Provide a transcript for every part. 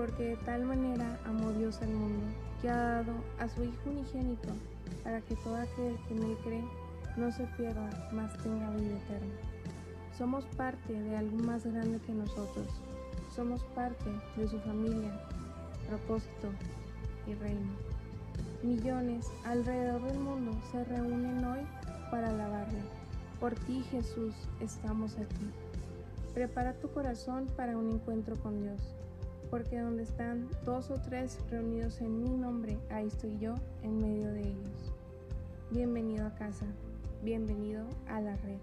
porque de tal manera amó Dios al mundo, que ha dado a su Hijo unigénito, para que todo aquel que en él cree no se pierda, mas tenga vida eterna. Somos parte de algo más grande que nosotros. Somos parte de su familia, propósito y reino. Millones alrededor del mundo se reúnen hoy para alabarle. Por ti, Jesús, estamos aquí. Prepara tu corazón para un encuentro con Dios, porque donde están 2 o 3 reunidos en mi nombre, ahí estoy yo en medio de ellos. Bienvenido a casa, bienvenido a la red.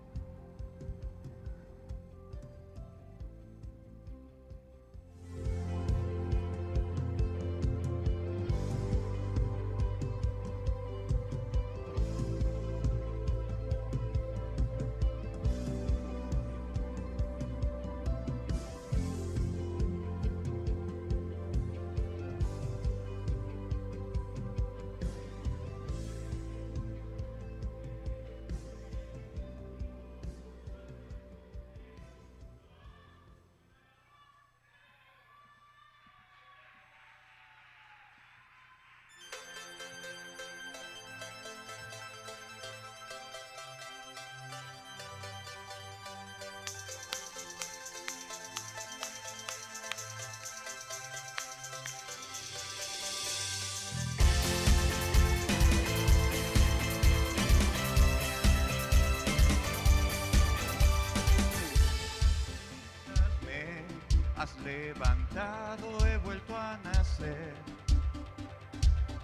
Has levantado, he vuelto a nacer.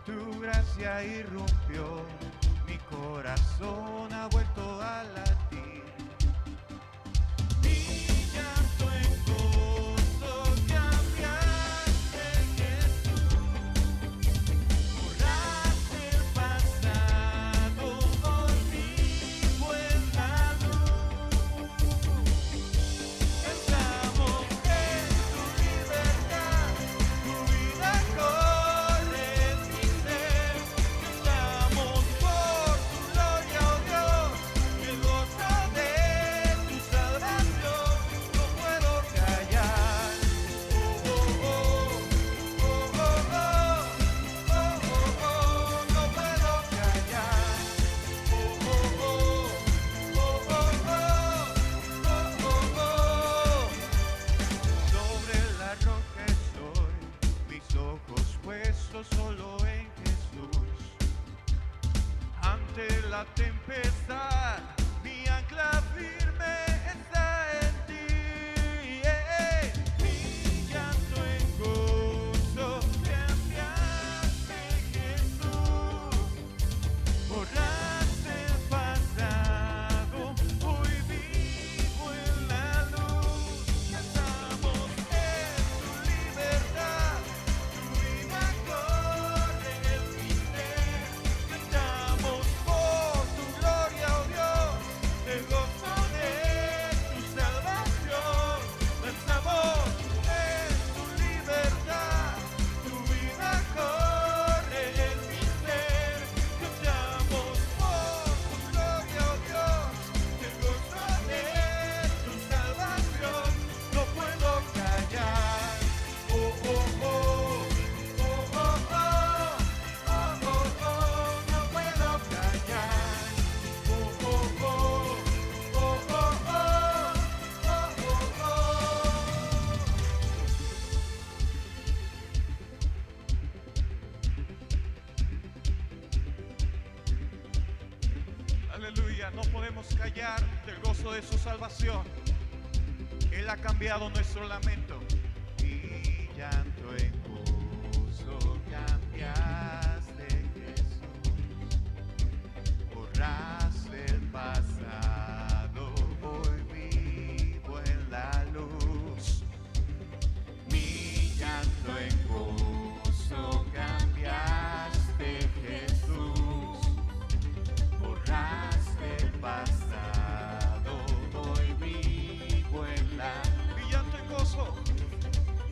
Tu gracia irrumpió, mi corazón ha vuelto a latir. Mi llanto en gozo cambiaste, Jesús. Borraste el pasado, hoy vivo en la luz. Estamos solo en Jesús. Ante la tempestad, mi ancla firme está en ti. Mi llanto en gozo cambiaste, Jesús. Borraste el pasado, hoy vivo en la luz. Estamos en tu libertad. Aleluya, no podemos callar del gozo de su salvación. Él ha cambiado nuestro lamento. Y llanto en gozo cambiaste, Jesús. Borraste el pasado, hoy vivo en la luz. Mi llanto en gozo cambiaste, Jesús. Borraste el pasado, hoy vivo en la luz. Mi llanto en gozo,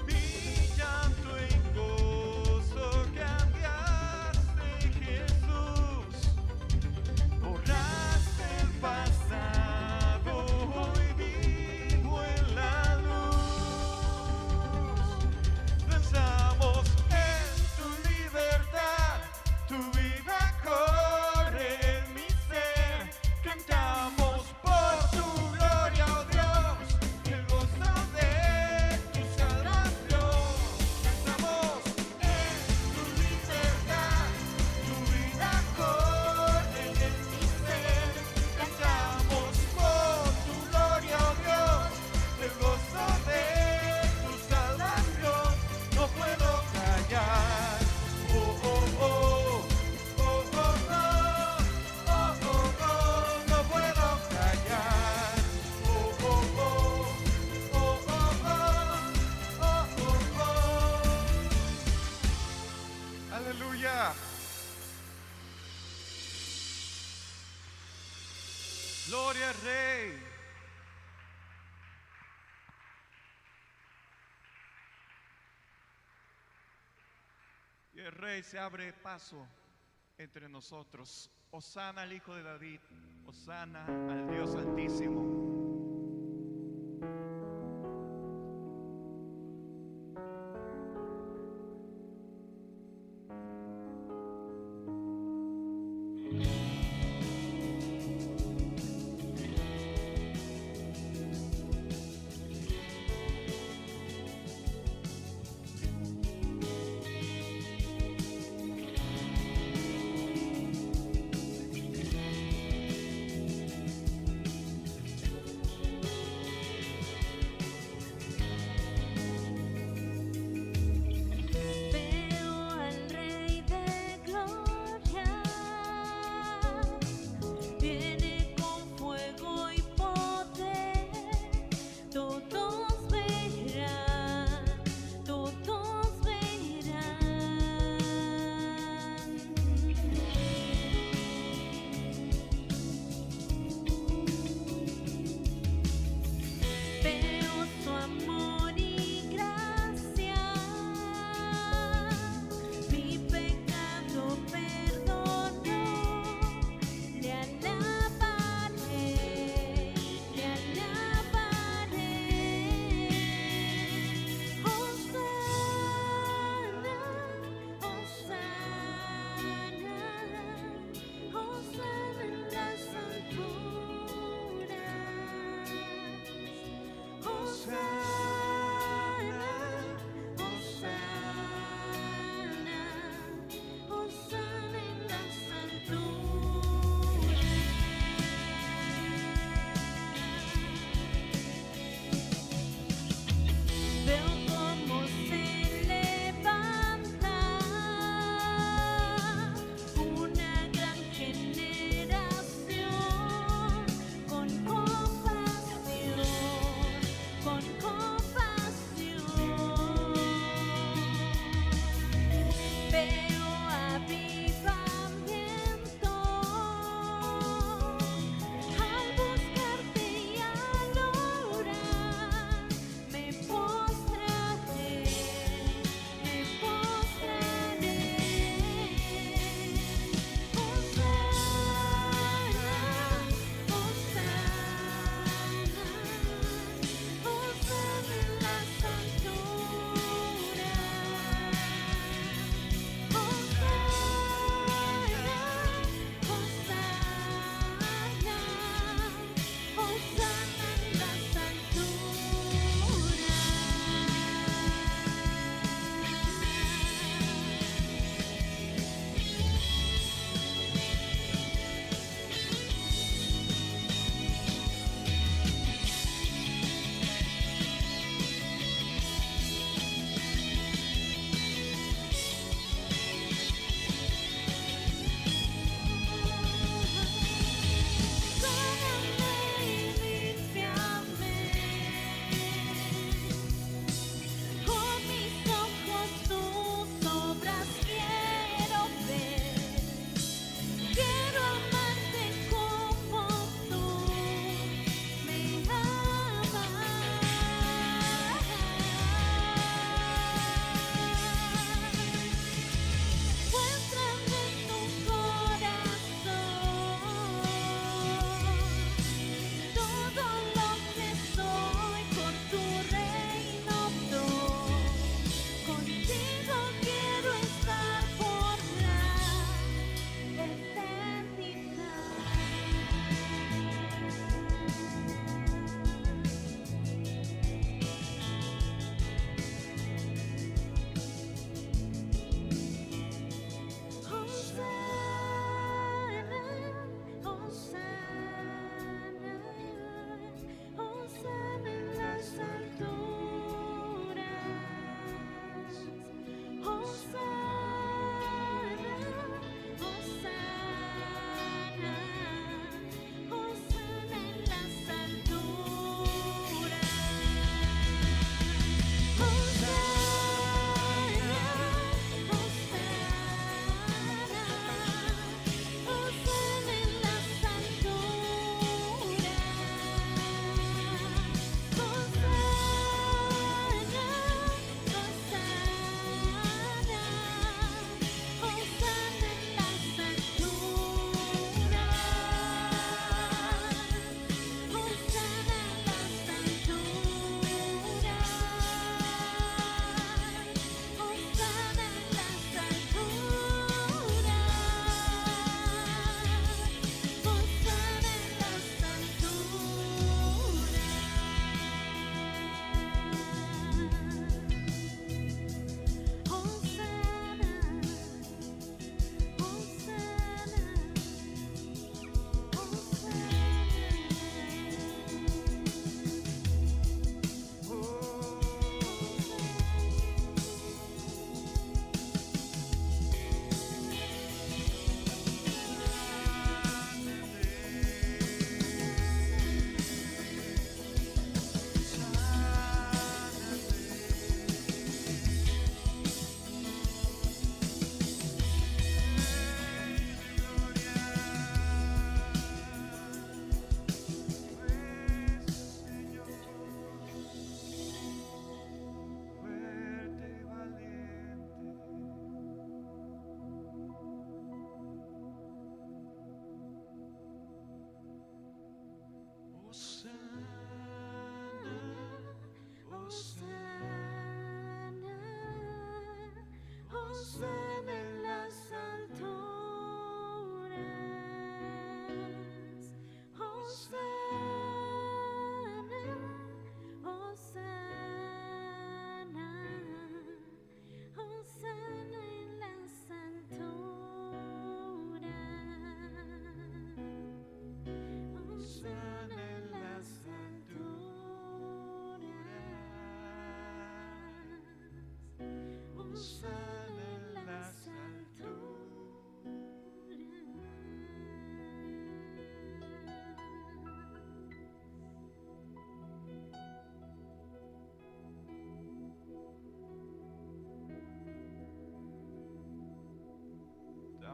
mi llanto en Aleluya. Gloria al Rey. Y el Rey se abre paso entre nosotros. Hosana al Hijo de David. Hosana al Dios Altísimo.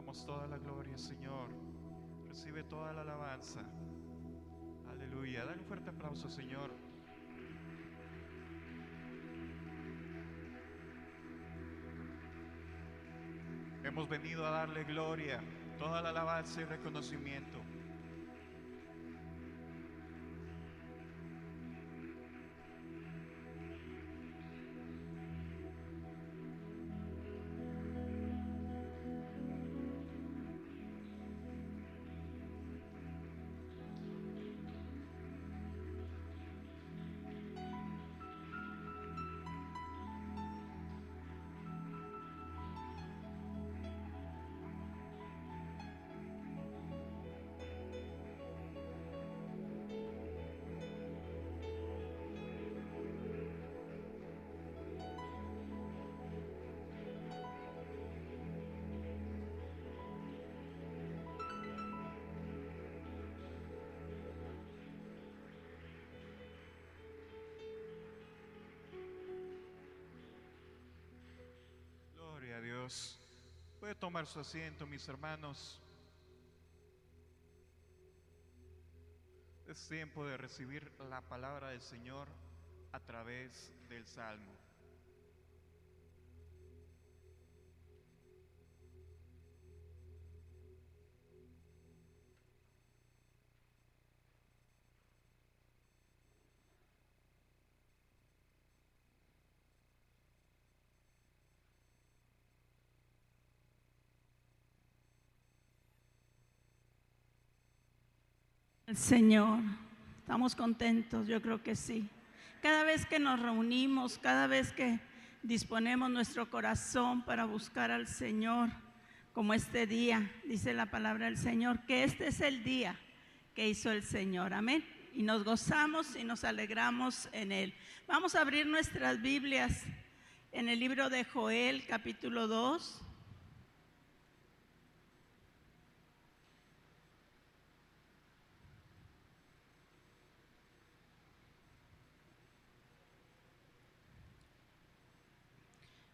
damos toda la gloria, Señor. Recibe toda la alabanza. Aleluya. Dale un fuerte aplauso, Señor. Hemos venido a darle gloria, toda la alabanza y reconocimiento. Gloria a Dios. Puede tomar su asiento, mis hermanos. Es tiempo de recibir la palabra del Señor a través del Salmo. El Señor, estamos contentos, yo creo que sí. Cada vez que nos reunimos, cada vez que disponemos nuestro corazón para buscar al Señor, como este día, dice la palabra del Señor, que este es el día que hizo el Señor, amén. Y nos gozamos y nos alegramos en Él. Vamos a abrir nuestras Biblias en el libro de Joel, capítulo 2.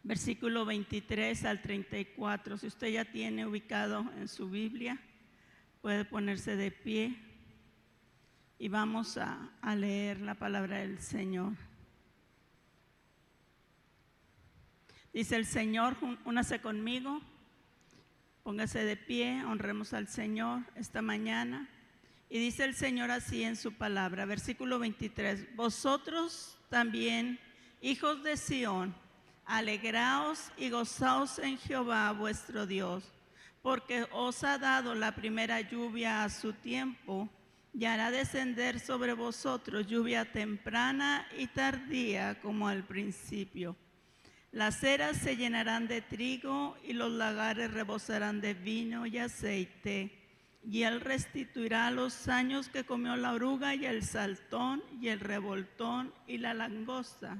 Versículo 23 al 34. Si usted ya tiene ubicado en su Biblia, puede ponerse de pie y vamos a leer la palabra del Señor. Dice el Señor, únase conmigo, póngase de pie, honremos al Señor esta mañana. Y dice el Señor así en su palabra, versículo 23, vosotros también, hijos de Sión, alegraos y gozaos en Jehová vuestro Dios, porque os ha dado la primera lluvia a su tiempo, y hará descender sobre vosotros lluvia temprana y tardía como al principio. Las eras se llenarán de trigo y los lagares rebosarán de vino y aceite, y él restituirá los años que comió la oruga y el saltón y el revoltón y la langosta,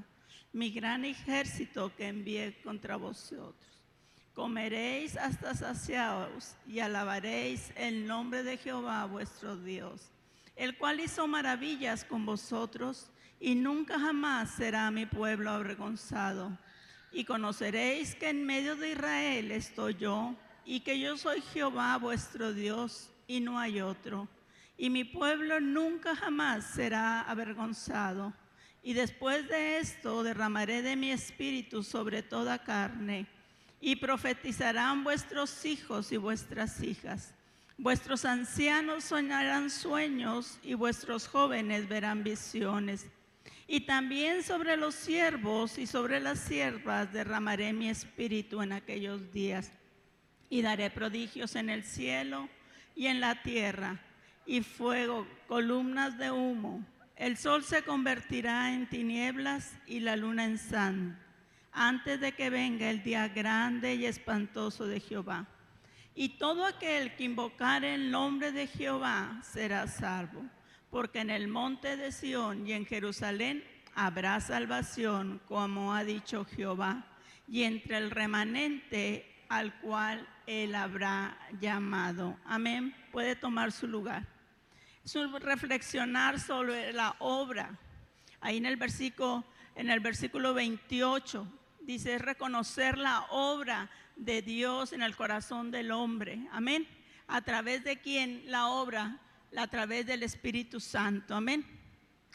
mi gran ejército que envié contra vosotros. Comeréis hasta saciaos y alabaréis el nombre de Jehová vuestro Dios, el cual hizo maravillas con vosotros, y nunca jamás será mi pueblo avergonzado. Y conoceréis que en medio de Israel estoy yo, y que yo soy Jehová vuestro Dios, y no hay otro. Y mi pueblo nunca jamás será avergonzado. Y después de esto derramaré de mi espíritu sobre toda carne, y profetizarán vuestros hijos y vuestras hijas. Vuestros ancianos soñarán sueños, y vuestros jóvenes verán visiones. Y también sobre los siervos y sobre las siervas derramaré mi espíritu en aquellos días. Y daré prodigios en el cielo y en la tierra, y fuego, columnas de humo. El sol se convertirá en tinieblas y la luna en sangre, antes de que venga el día grande y espantoso de Jehová. Y todo aquel que invocare el nombre de Jehová será salvo, porque en el monte de Sión y en Jerusalén habrá salvación, como ha dicho Jehová, y entre el remanente al cual él habrá llamado. Amén. Puede tomar su lugar. Es un reflexionar sobre la obra. Ahí en el versículo 28 dice reconocer la obra de Dios en el corazón del hombre. Amén. ¿A través de quién? La obra, a través del Espíritu Santo. Amén.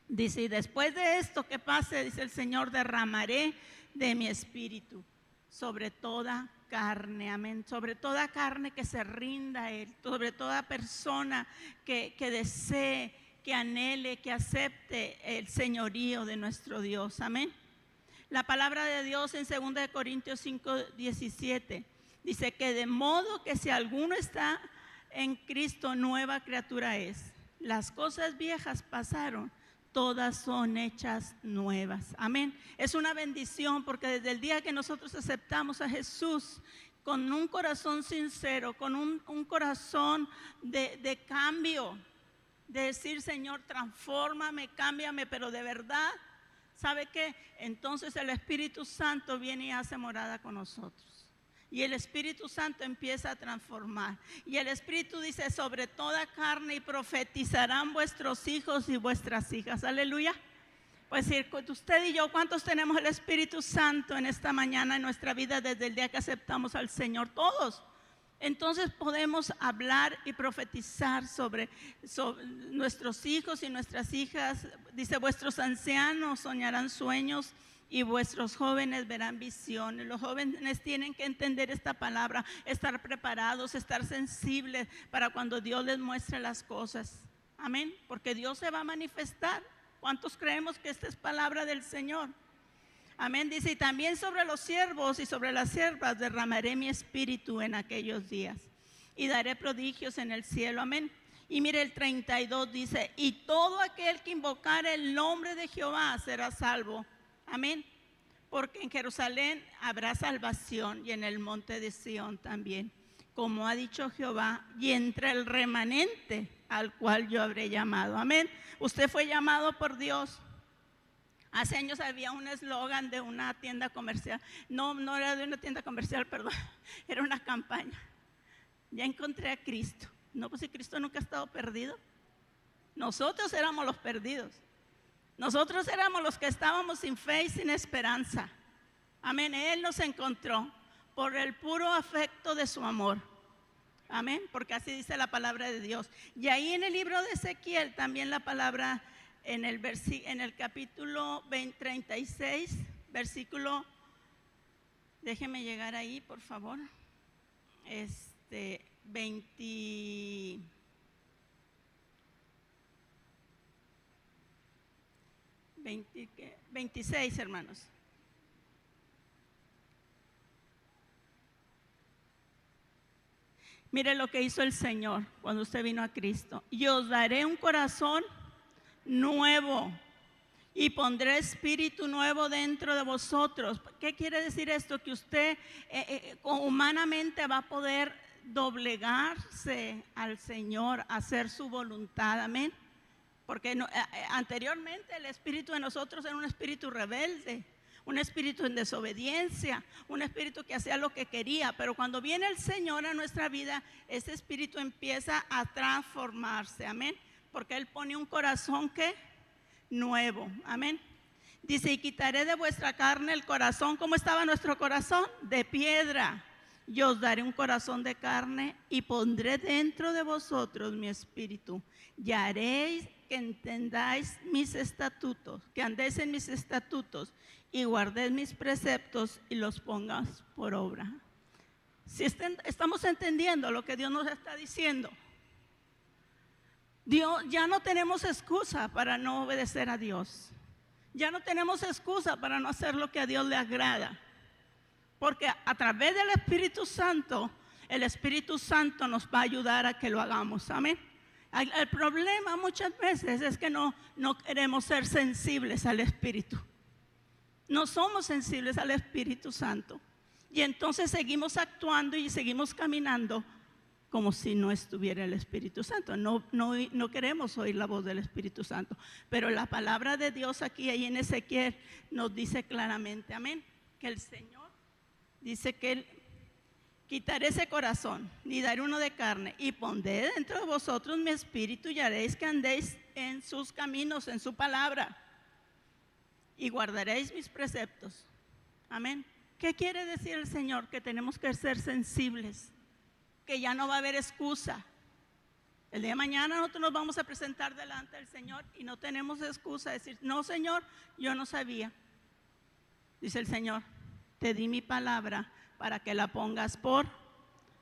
Dice, y después de esto que pase, dice el Señor, derramaré de mi espíritu sobre toda carne, amén, sobre toda carne que se rinda a Él, sobre toda persona que desee, que anhele, que acepte el señorío de nuestro Dios, amén. La palabra de Dios en 2 Corintios 5:17 dice que de modo que si alguno está en Cristo, nueva criatura es. Las cosas viejas pasaron, todas son hechas nuevas. Amén. Es una bendición porque desde el día que nosotros aceptamos a Jesús con un corazón sincero, con un corazón de cambio, de decir, Señor, transfórmame, cámbiame, pero de verdad, ¿sabe qué? Entonces el Espíritu Santo viene y hace morada con nosotros. Y el Espíritu Santo empieza a transformar. Y el Espíritu dice, sobre toda carne, y profetizarán vuestros hijos y vuestras hijas. Aleluya. Pues usted y yo, ¿cuántos tenemos el Espíritu Santo en esta mañana en nuestra vida desde el día que aceptamos al Señor? Todos. Entonces podemos hablar y profetizar sobre nuestros hijos y nuestras hijas. Dice, vuestros ancianos soñarán sueños y vuestros jóvenes verán visiones. Los jóvenes tienen que entender esta palabra, estar preparados, estar sensibles para cuando Dios les muestre las cosas. Amén, porque Dios se va a manifestar. ¿Cuántos creemos que esta es palabra del Señor? Amén, dice, y también sobre los siervos y sobre las siervas derramaré mi espíritu en aquellos días y daré prodigios en el cielo. Amén. Y mire el 32 dice, y todo aquel que invocare el nombre de Jehová será salvo. Amén, porque en Jerusalén habrá salvación y en el monte de Sión también, como ha dicho Jehová, y entre el remanente al cual yo habré llamado. Amén, usted fue llamado por Dios. Hace años había un eslogan de una tienda comercial, no era de una tienda comercial, perdón, era una campaña. Ya encontré a Cristo. No, pues si Cristo nunca ha estado perdido. Nosotros éramos los perdidos. Nosotros éramos los que estábamos sin fe y sin esperanza. Amén, Él nos encontró por el puro afecto de su amor. Amén, porque así dice la palabra de Dios. Y ahí en el libro de Ezequiel también la palabra, en el capítulo 36, versículo, déjeme llegar ahí por favor, 26, hermanos. Mire lo que hizo el Señor cuando usted vino a Cristo. Y os daré un corazón nuevo y pondré espíritu nuevo dentro de vosotros. ¿Qué quiere decir esto? Que usted humanamente va a poder doblegarse al Señor, hacer su voluntad. Amén. Porque anteriormente el espíritu de nosotros era un espíritu rebelde, un espíritu en desobediencia, un espíritu que hacía lo que quería. Pero cuando viene el Señor a nuestra vida, ese espíritu empieza a transformarse. Amén. Porque Él pone un corazón que nuevo. Amén. Dice, y quitaré de vuestra carne el corazón. ¿Cómo estaba nuestro corazón? De piedra. Y os daré un corazón de carne y pondré dentro de vosotros mi espíritu. Y haréis que entendáis mis estatutos, que andéis en mis estatutos y guardéis mis preceptos y los pongas por obra. Si estamos entendiendo lo que Dios nos está diciendo, Dios, ya no tenemos excusa para no obedecer a Dios. Ya no tenemos excusa para no hacer lo que a Dios le agrada. Porque a través del Espíritu Santo, el Espíritu Santo nos va a ayudar a que lo hagamos. Amén. El problema muchas veces es que no queremos ser sensibles al Espíritu. No somos sensibles al Espíritu Santo. Y entonces seguimos actuando y seguimos caminando como si no estuviera el Espíritu Santo. No queremos oír la voz del Espíritu Santo. Pero la palabra de Dios aquí en Ezequiel nos dice claramente, amén, que el Señor dice que Él quitaré ese corazón, ni daré uno de carne, y pondré dentro de vosotros mi espíritu, y haréis que andéis en sus caminos, en su palabra, y guardaréis mis preceptos. Amén. ¿Qué quiere decir el Señor? Que tenemos que ser sensibles, que ya no va a haber excusa. El día de mañana nosotros nos vamos a presentar delante del Señor y no tenemos excusa de decir, no, Señor, yo no sabía. Dice el Señor, te di mi palabra para que la pongas por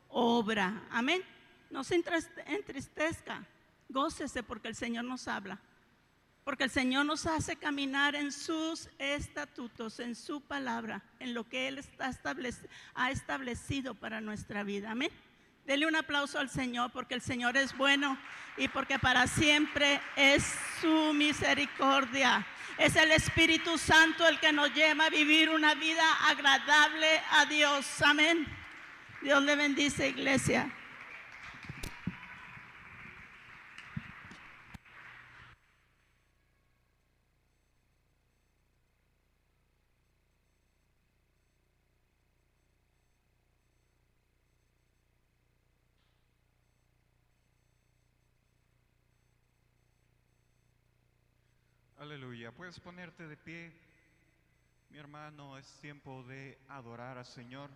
obra. Amén. No se entristezca, gócese porque el Señor nos habla. Porque el Señor nos hace caminar en sus estatutos, en su palabra, en lo que Él ha establecido para nuestra vida. Amén. Dele un aplauso al Señor porque el Señor es bueno y porque para siempre es su misericordia. Es el Espíritu Santo el que nos lleva a vivir una vida agradable a Dios. Amén. Dios le bendice, iglesia. Aleluya. Puedes ponerte de pie. Mi hermano, es tiempo de adorar al Señor.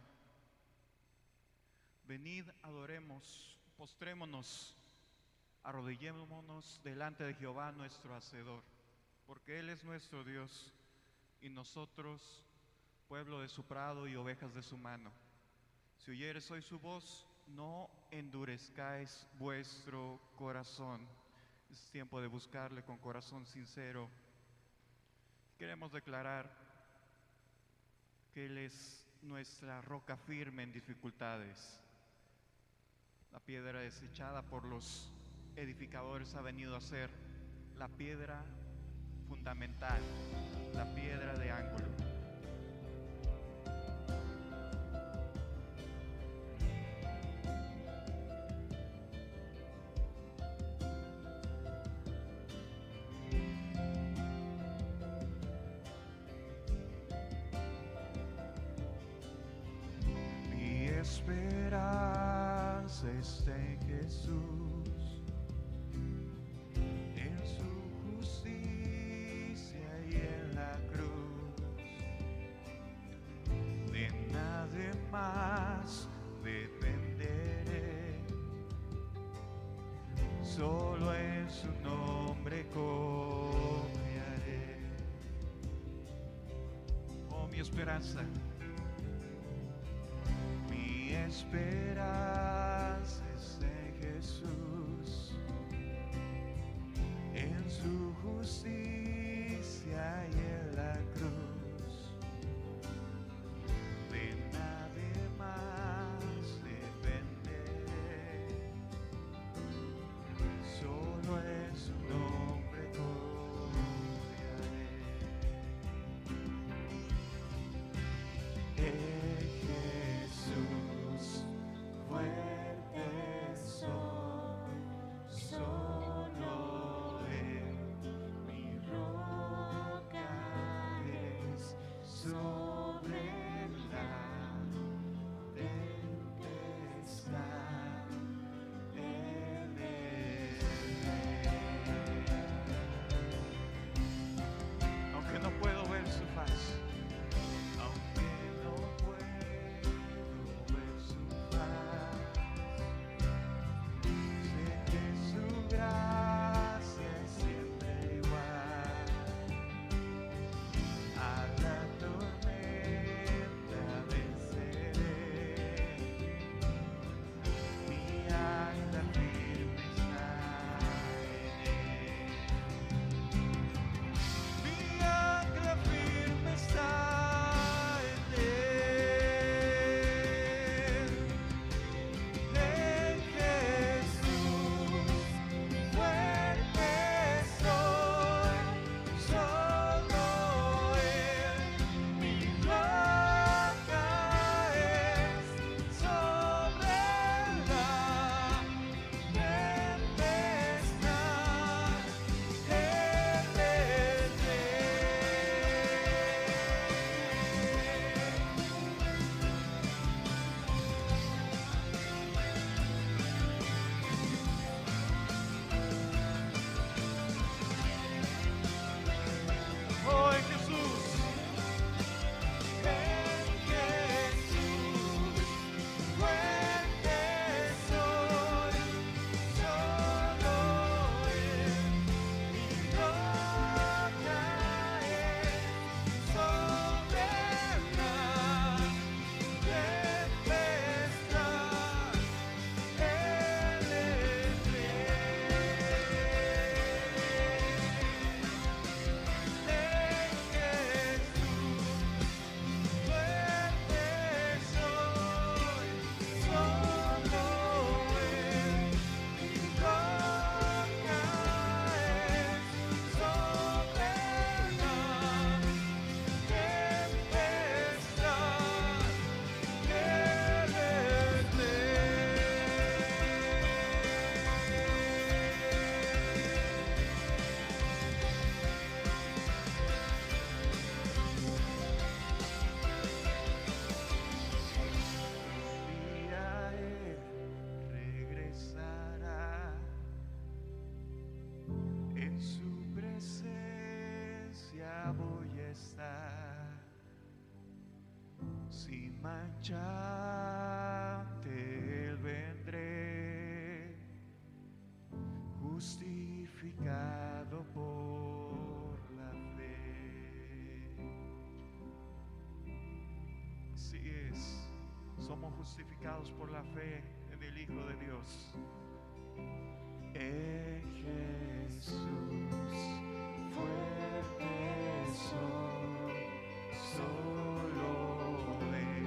Venid, adoremos, postrémonos, arrodillémonos delante de Jehová nuestro Hacedor, porque Él es nuestro Dios y nosotros, pueblo de su prado y ovejas de su mano. Si oyeres hoy su voz, no endurezcáis vuestro corazón. Es tiempo de buscarle con corazón sincero. Queremos declarar que Él es nuestra roca firme en dificultades. La piedra desechada por los edificadores ha venido a ser la piedra fundamental, la piedra de ángulo. Mi esperanza está en Jesús, en su justicia y en la cruz. De nadie más dependeré, solo en su nombre confiaré. Oh, mi esperanza. Mi esperanza está en Jesús, en su justicia y en la cruz. De nadie más dependeré, solo en su nombre confiaré. En Jesús fue ante Él vendré, justificado por la fe. Así es, somos justificados por la fe en el Hijo de Dios. En Jesús fuerte soy, solo Él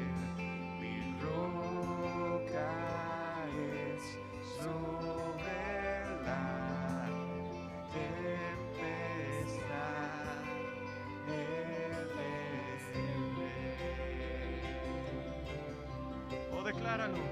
mi roca es, sobre la tempestad Él es rey. Oh, decláralo.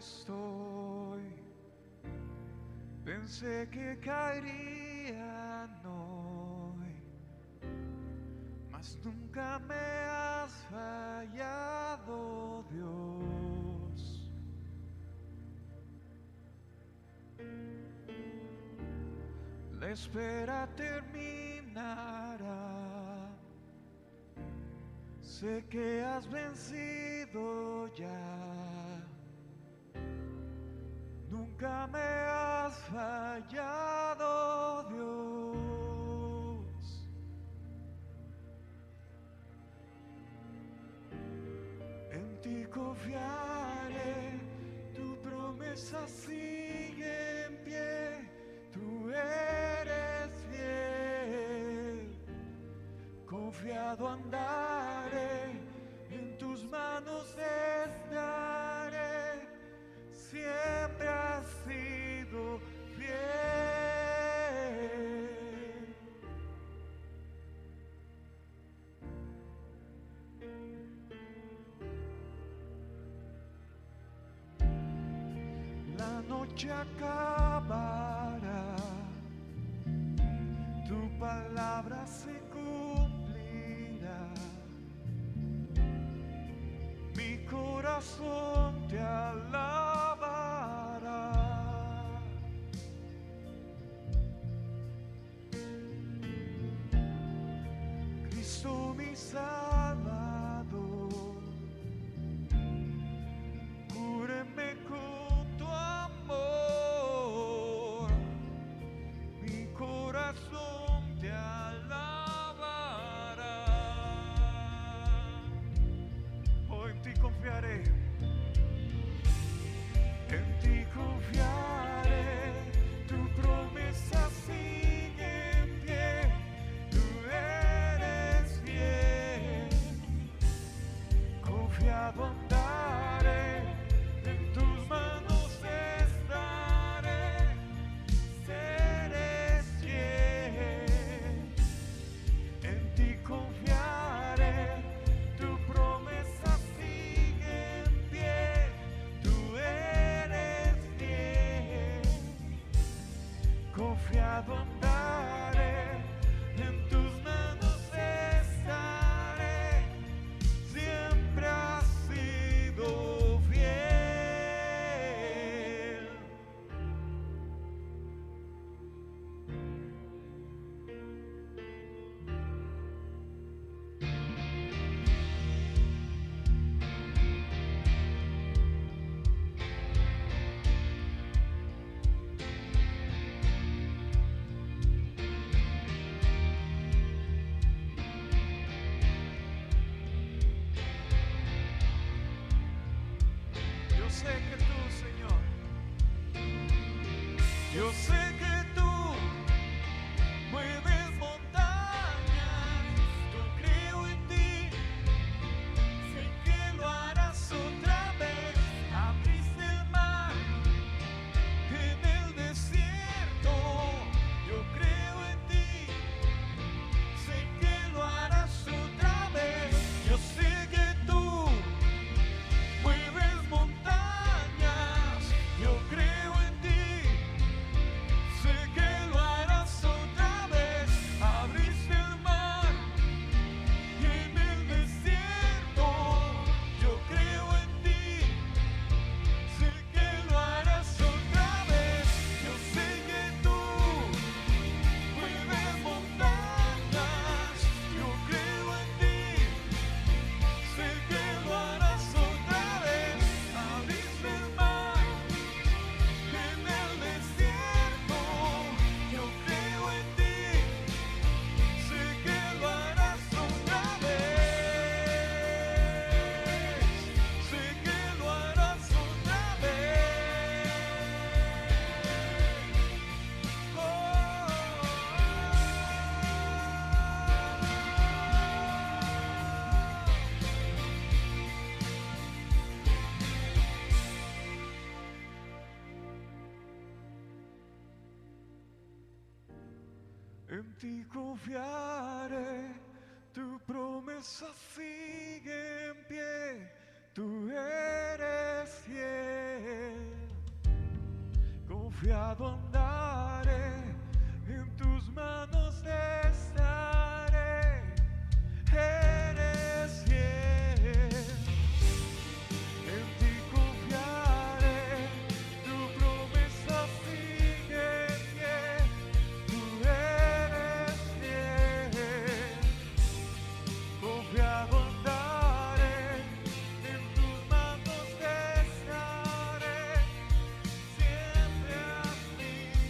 Estoy, pensé que caerían hoy, mas nunca me has fallado, Dios. La espera terminará, sé que has vencido ya. Nunca me has fallado, confiaré, tu promesa sigue en pie, tú eres fiel. Confiado andaré, en tus manos estaré, siempre has sido fiel. La noche acabará, tu palabra se cumplirá. Mi corazón te alabará. Cristo mi Salvador, cúbreme con tu amor. Mi corazón te alabará. Hoy en ti confiaré, en ti confiaré, tu promesa sigue en pie, tú eres fiel. Confiado andaré, en tus manos estaré, seré fiel. En ti confiaré, tu promesa sigue en pie, tú eres fiel. Confiado andaré, en tus manos estaré, siempre has sido fiel. Yo sé que tú, Señor, yo sé que tú mueves montañas, yo creo en ti, sé que lo harás otra vez. Abriste el mar en el desierto, yo creo en ti, sé que lo harás otra vez. Yo sé que tú mueves montañas, yo creo en ti, sé que lo harás otra vez. Abriste el mar y en el desierto, yo creo en ti, sé que lo harás otra vez. Yo sé que tú mueves montañas, yo creo en ti, sé que lo harás otra vez. Abriste el mar en el desierto, yo creo en ti, sé que lo harás otra vez. Sé que lo harás otra vez. En ti confiaré, tu promesa sigue en pie, tú eres fiel. Confiado andaré, en tus manos estaré, eres fiel. En ti confiaré, tu promesa sigue en pie, tú eres fiel. Confiado andaré, en tus manos estaré, siempre has sido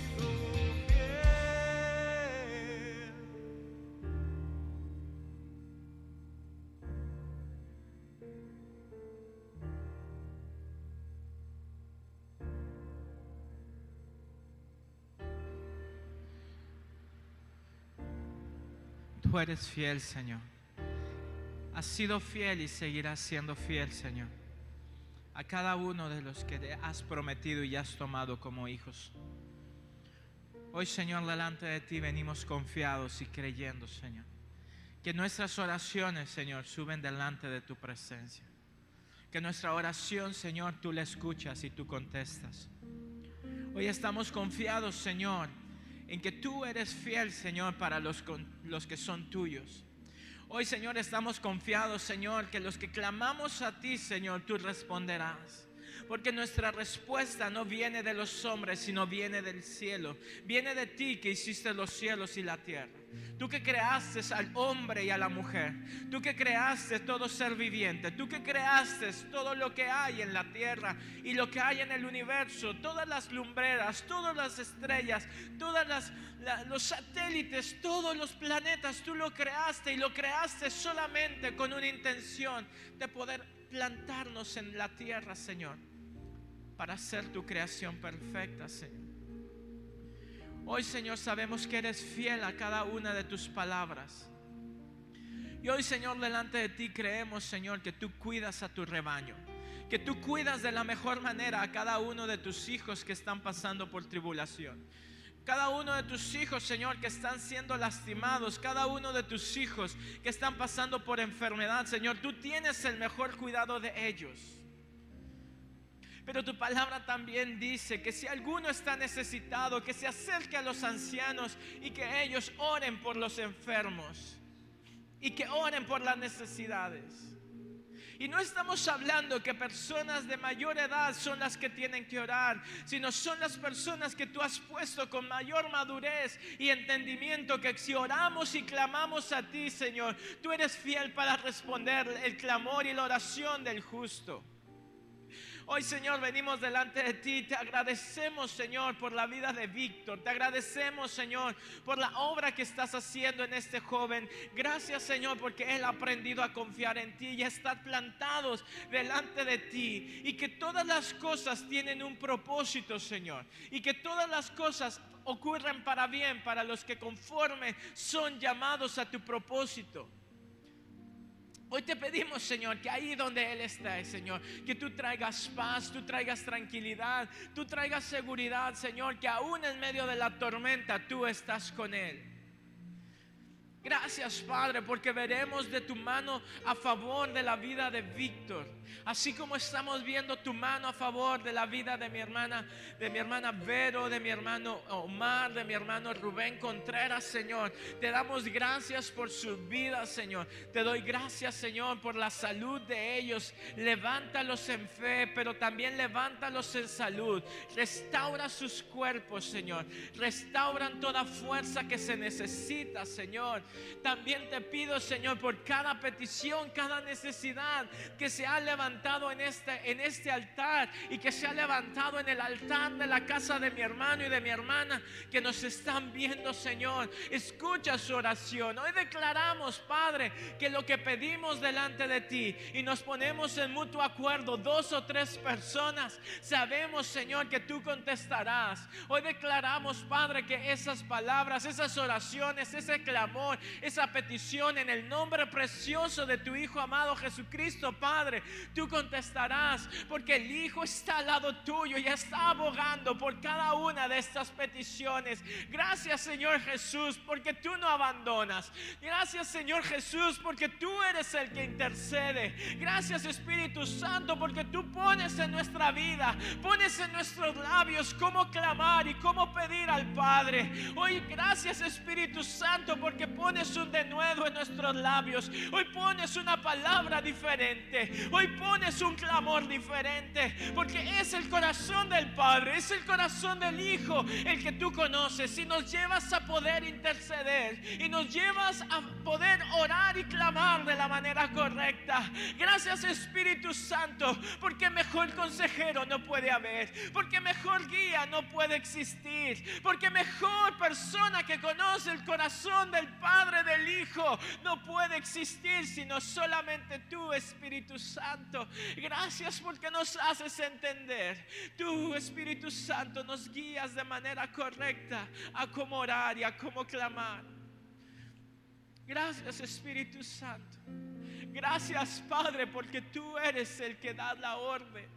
Tú eres fiel, Señor. Has sido fiel y seguirás siendo fiel, Señor, a cada uno de los que te has prometido y has tomado como hijos. Hoy, Señor, delante de ti venimos confiados y creyendo, Señor, que nuestras oraciones, Señor, suben delante de tu presencia. Que nuestra oración, Señor, tú la escuchas y tú contestas. Hoy estamos confiados, Señor, en que tú eres fiel, Señor, para los que son tuyos. Hoy, Señor, estamos confiados, Señor, que los que clamamos a ti, Señor, tú responderás. Porque nuestra respuesta no viene de los hombres, sino viene del cielo. Viene de ti, que hiciste los cielos y la tierra. Tú que creaste al hombre y a la mujer. Tú que creaste todo ser viviente. Tú que creaste todo lo que hay en la tierra y lo que hay en el universo. Todas las lumbreras, todas las estrellas, los satélites, todos los planetas. Tú lo creaste, y lo creaste solamente con una intención de poder plantarnos en la tierra, Señor, para hacer tu creación perfecta, Señor. Hoy, Señor, sabemos que eres fiel a cada una de tus palabras. Y hoy, Señor, delante de ti creemos, Señor, que tú cuidas a tu rebaño, que tú cuidas de la mejor manera a cada uno de tus hijos que están pasando por tribulación. Cada uno de tus hijos, Señor, que están siendo lastimados. Cada uno de tus hijos que están pasando por enfermedad, Señor, tú tienes el mejor cuidado de ellos. Pero tu palabra también dice que si alguno está necesitado, que se acerque a los ancianos y que ellos oren por los enfermos y que oren por las necesidades. Y no estamos hablando que personas de mayor edad son las que tienen que orar, sino son las personas que tú has puesto con mayor madurez y entendimiento, que si oramos y clamamos a ti, Señor, tú eres fiel para responder el clamor y la oración del justo. Hoy, Señor, venimos delante de ti. Te agradecemos, Señor, por la vida de Víctor. Te agradecemos, Señor, por la obra que estás haciendo en este joven. Gracias, Señor, porque él ha aprendido a confiar en ti y a estar plantados delante de ti. Y que todas las cosas tienen un propósito, Señor. Y que todas las cosas ocurren para bien para los que conforme son llamados a tu propósito. Hoy te pedimos, Señor, que ahí donde Él está, Señor, que tú traigas paz, tú traigas tranquilidad, tú traigas seguridad, Señor, que aún en medio de la tormenta tú estás con Él. Gracias, Padre, porque veremos de tu mano a favor de la vida de Víctor, así como estamos viendo tu mano a favor de la vida de mi hermana Vero, de mi hermano Omar, de mi hermano Rubén Contreras, Señor. Te damos gracias por su vida, Señor. Te doy gracias, Señor, por la salud de ellos. Levántalos en fe, pero también levántalos en salud. Restaura sus cuerpos, Señor. Restauran toda fuerza que se necesita, Señor. También te pido, Señor, por cada petición, cada necesidad que se ha levantado en este altar y que se ha levantado en el altar de la casa de mi hermano y de mi hermana que nos están viendo, Señor. Escucha su oración. Hoy declaramos, Padre, que lo que pedimos delante de ti y nos ponemos en mutuo acuerdo, 2 o 3 personas, sabemos, Señor, que tú contestarás. Hoy declaramos, Padre, que esas palabras, esas oraciones, ese clamor, esa petición en el nombre precioso de tu Hijo amado Jesucristo, Padre, tú contestarás, porque el Hijo está al lado tuyo y está abogando por cada una de estas peticiones. Gracias, Señor Jesús, porque tú no abandonas. Gracias, Señor Jesús, porque tú eres el que intercede. Gracias, Espíritu Santo, porque tú pones en nuestra vida, pones en nuestros labios cómo clamar y cómo pedir al Padre. Hoy gracias, Espíritu Santo, porque pones un denuedo en nuestros labios. Hoy pones una palabra diferente. Hoy pones un clamor diferente, porque es el corazón del Padre, es el corazón del Hijo el que tú conoces, y nos llevas a poder interceder y nos llevas a poder orar y clamar de la manera correcta. Gracias, Espíritu Santo, porque mejor consejero no puede haber, porque mejor guía no puede existir, porque mejor persona que conoce el corazón del Padre, del Hijo, no puede existir sino solamente tú, Espíritu Santo. Gracias porque nos haces entender. Tú, Espíritu Santo, nos guías de manera correcta a cómo orar y a cómo clamar. Gracias, Espíritu Santo. Gracias, Padre, porque tú eres el que da la orden.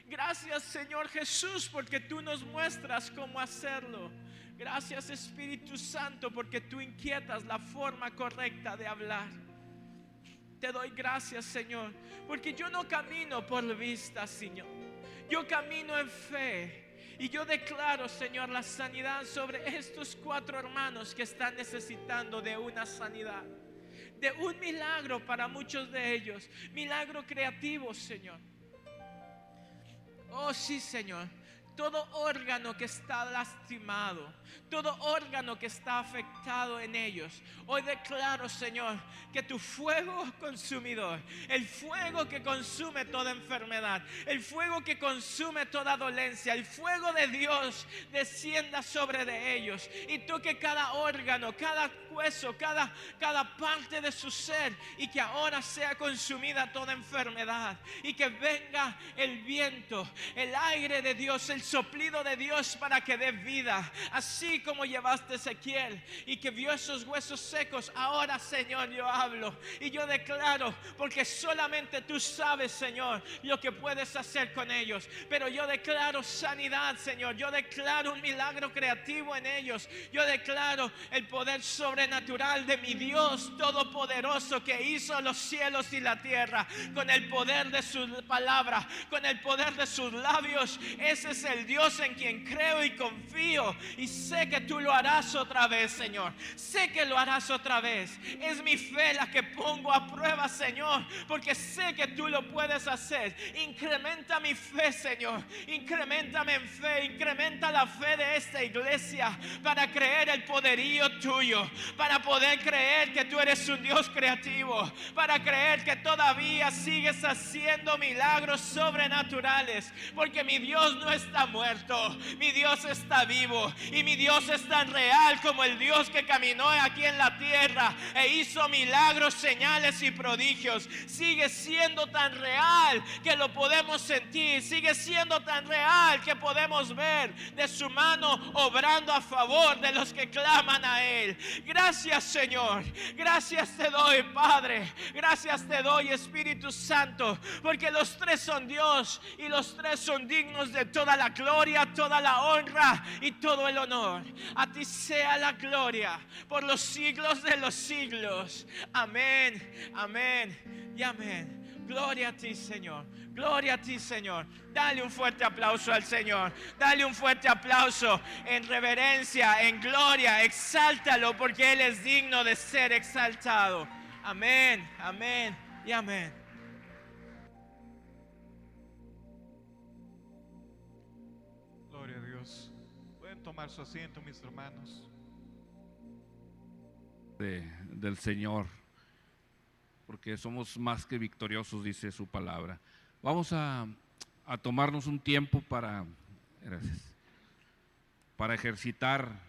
Gracias, Señor Jesús, porque tú nos muestras cómo hacerlo. Gracias, Espíritu Santo, porque tú inquietas la forma correcta de hablar. Te doy gracias, Señor, porque yo no camino por vista, Señor. Yo camino en fe. Y yo declaro, Señor, la sanidad sobre estos 4 hermanos que están necesitando de una sanidad, de un milagro para muchos de ellos. Milagro creativo, Señor. Oh, sí, Señor. Todo órgano que está lastimado, todo órgano que está afectado en ellos, hoy declaro, Señor, que tu fuego consumidor, el fuego que consume toda enfermedad, el fuego que consume toda dolencia, el fuego de Dios descienda sobre de ellos. Y toque cada órgano, cada hueso, cada parte de su ser, y que ahora sea consumida toda enfermedad, y que venga el viento, el aire de Dios, el soplido de Dios para que dé vida, así como llevaste a Ezequiel y que vio esos huesos secos. Ahora, Señor, yo hablo y yo declaro, porque solamente tú sabes, Señor, lo que puedes hacer con ellos, pero yo declaro sanidad, Señor. Yo declaro un milagro creativo en ellos. Yo declaro el poder sobrenatural de mi Dios todopoderoso, que hizo los cielos y la tierra con el poder de su palabra, con el poder de sus labios. Ese es el Dios en quien creo y confío, y sé que tú lo harás otra vez, Señor. Sé que lo harás otra vez. Es mi fe la que pongo a prueba, Señor, porque sé que tú lo puedes hacer. Incrementa mi fe, Señor. Increméntame en fe. Incrementa la fe de esta iglesia para creer el poderío tuyo, para poder creer que tú eres un Dios creativo, para creer que todavía sigues haciendo milagros sobrenaturales, porque mi Dios no está muerto, mi Dios está vivo, y mi Dios es tan real como el Dios que caminó aquí en la tierra e hizo milagros, señales y prodigios. Sigue siendo tan real que lo podemos sentir, sigue siendo tan real que podemos ver de su mano obrando a favor de los que claman a Él. Gracias, Señor. Gracias te doy, Padre. Gracias te doy, Espíritu Santo, porque los tres son Dios y los tres son dignos de toda la gloria, toda la honra y todo el honor. A ti sea la gloria por los siglos de los siglos. Amén, amén y amén. Gloria a ti, Señor. Gloria a ti, Señor. Dale un fuerte aplauso al Señor. Dale un fuerte aplauso en reverencia, en gloria. Exáltalo, porque Él es digno de ser exaltado. Amén, amén y amén. Gloria a Dios. Pueden tomar su asiento, mis hermanos. Del Señor, porque somos más que victoriosos, dice su palabra. Vamos a tomarnos un tiempo para ejercitar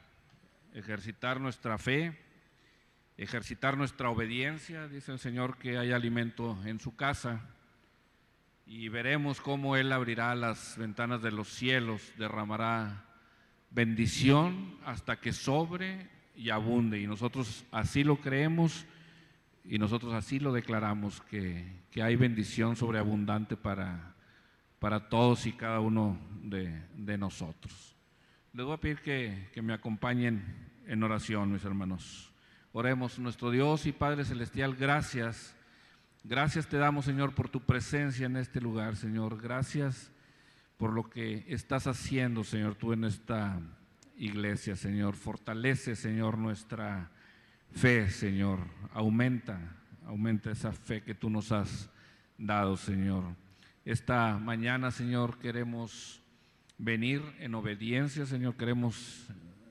nuestra fe, ejercitar nuestra obediencia. Dice el Señor que hay alimento en su casa, y veremos cómo Él abrirá las ventanas de los cielos, derramará bendición hasta que sobre y abunde, y nosotros así lo creemos y nosotros así lo declaramos, que hay bendición sobreabundante para todos y cada uno de nosotros. Les voy a pedir que me acompañen en oración, mis hermanos. Oremos. Nuestro Dios y Padre Celestial, gracias te damos, Señor, por tu presencia en este lugar, Señor. Gracias por lo que estás haciendo, Señor, tú en esta iglesia, Señor. Fortalece, Señor, nuestra fe, Señor. Aumenta esa fe que tú nos has dado, Señor. Esta mañana, Señor, queremos venir en obediencia, Señor. Queremos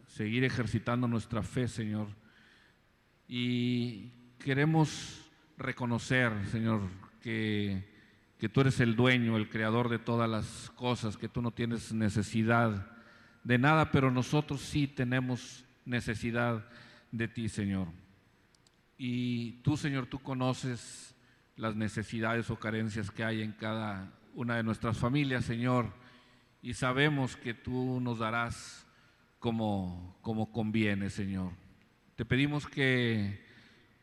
seguir ejercitando nuestra fe, Señor. Y queremos reconocer, Señor, que tú eres el dueño, el creador de todas las cosas, que tú no tienes necesidad de nada, pero nosotros sí tenemos necesidad de ti, Señor. Y tú, Señor, tú conoces las necesidades o carencias que hay en cada una de nuestras familias, Señor, y sabemos que tú nos darás como conviene, Señor. Te pedimos que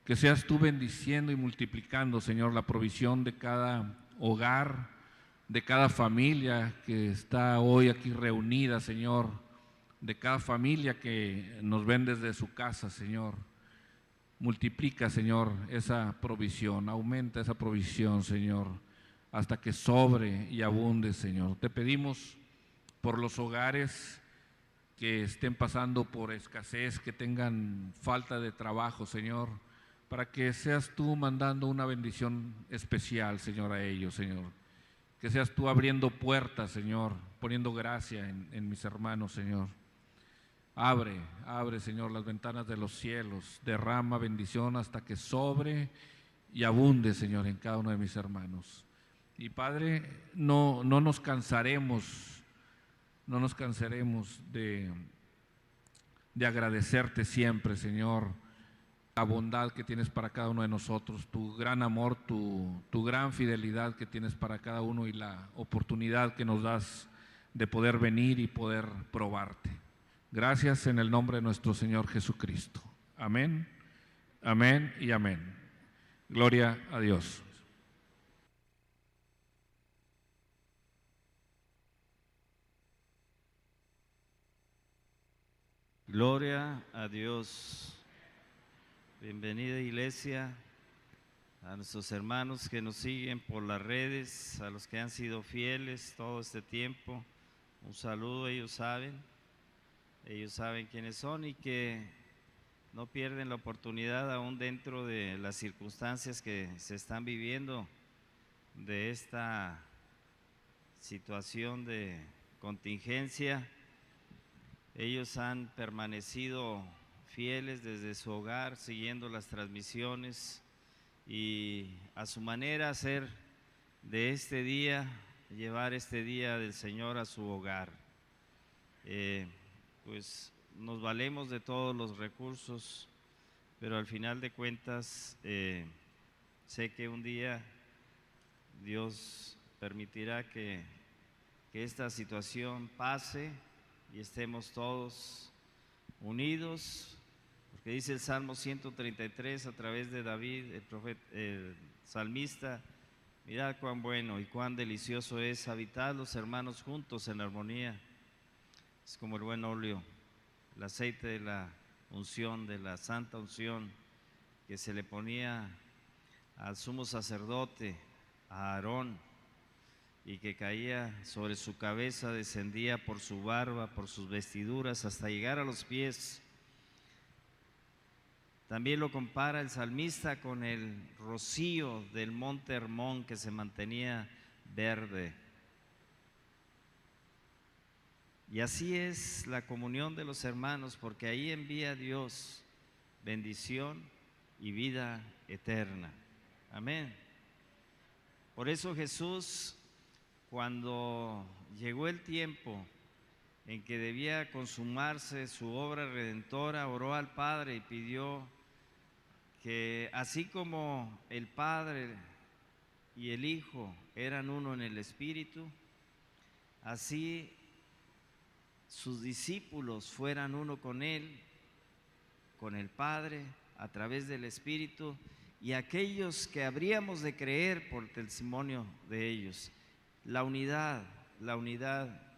que seas tú bendiciendo y multiplicando, Señor, la provisión de cada hogar, de cada familia que está hoy aquí reunida, Señor, de cada familia que nos ven desde su casa, Señor. Multiplica, Señor, esa provisión, aumenta esa provisión, Señor, hasta que sobre y abunde, Señor. Te pedimos por los hogares que estén pasando por escasez, que tengan falta de trabajo, Señor, para que seas tú mandando una bendición especial, Señor, a ellos, Señor. Que seas tú abriendo puertas, Señor, poniendo gracia en mis hermanos, Señor. Abre, Señor, las ventanas de los cielos, derrama bendición hasta que sobre y abunde, Señor, en cada uno de mis hermanos. Y Padre, no nos cansaremos de agradecerte siempre, Señor, la bondad que tienes para cada uno de nosotros, tu gran amor, tu gran fidelidad que tienes para cada uno y la oportunidad que nos das de poder venir y poder probarte. Gracias en el nombre de nuestro Señor Jesucristo. Amén, amén y amén. Gloria a Dios. Gloria a Dios. Bienvenida, iglesia, a nuestros hermanos que nos siguen por las redes, a los que han sido fieles todo este tiempo. Un saludo, ellos saben quiénes son y que no pierden la oportunidad aún dentro de las circunstancias que se están viviendo de esta situación de contingencia. Ellos han permanecido fieles desde su hogar, siguiendo las transmisiones y a su manera hacer de este día, llevar este día del Señor a su hogar. Pues nos valemos de todos los recursos, pero al final de cuentas sé que un día Dios permitirá que esta situación pase y estemos todos unidos, porque dice el Salmo 133 a través de David, el salmista: mirad cuán bueno y cuán delicioso es habitar los hermanos juntos en armonía. Es como el buen óleo, el aceite de la unción, de la santa unción que se le ponía al sumo sacerdote, a Aarón, y que caía sobre su cabeza, descendía por su barba, por sus vestiduras, hasta llegar a los pies. También lo compara el salmista con el rocío del monte Hermón que se mantenía verde. Y así es la comunión de los hermanos, porque ahí envía Dios bendición y vida eterna. Amén. Por eso Jesús, cuando llegó el tiempo en que debía consumarse su obra redentora, oró al Padre y pidió que así como el Padre y el Hijo eran uno en el Espíritu, así sus discípulos fueran uno con Él, con el Padre, a través del Espíritu, y aquellos que habríamos de creer por testimonio de ellos. La unidad,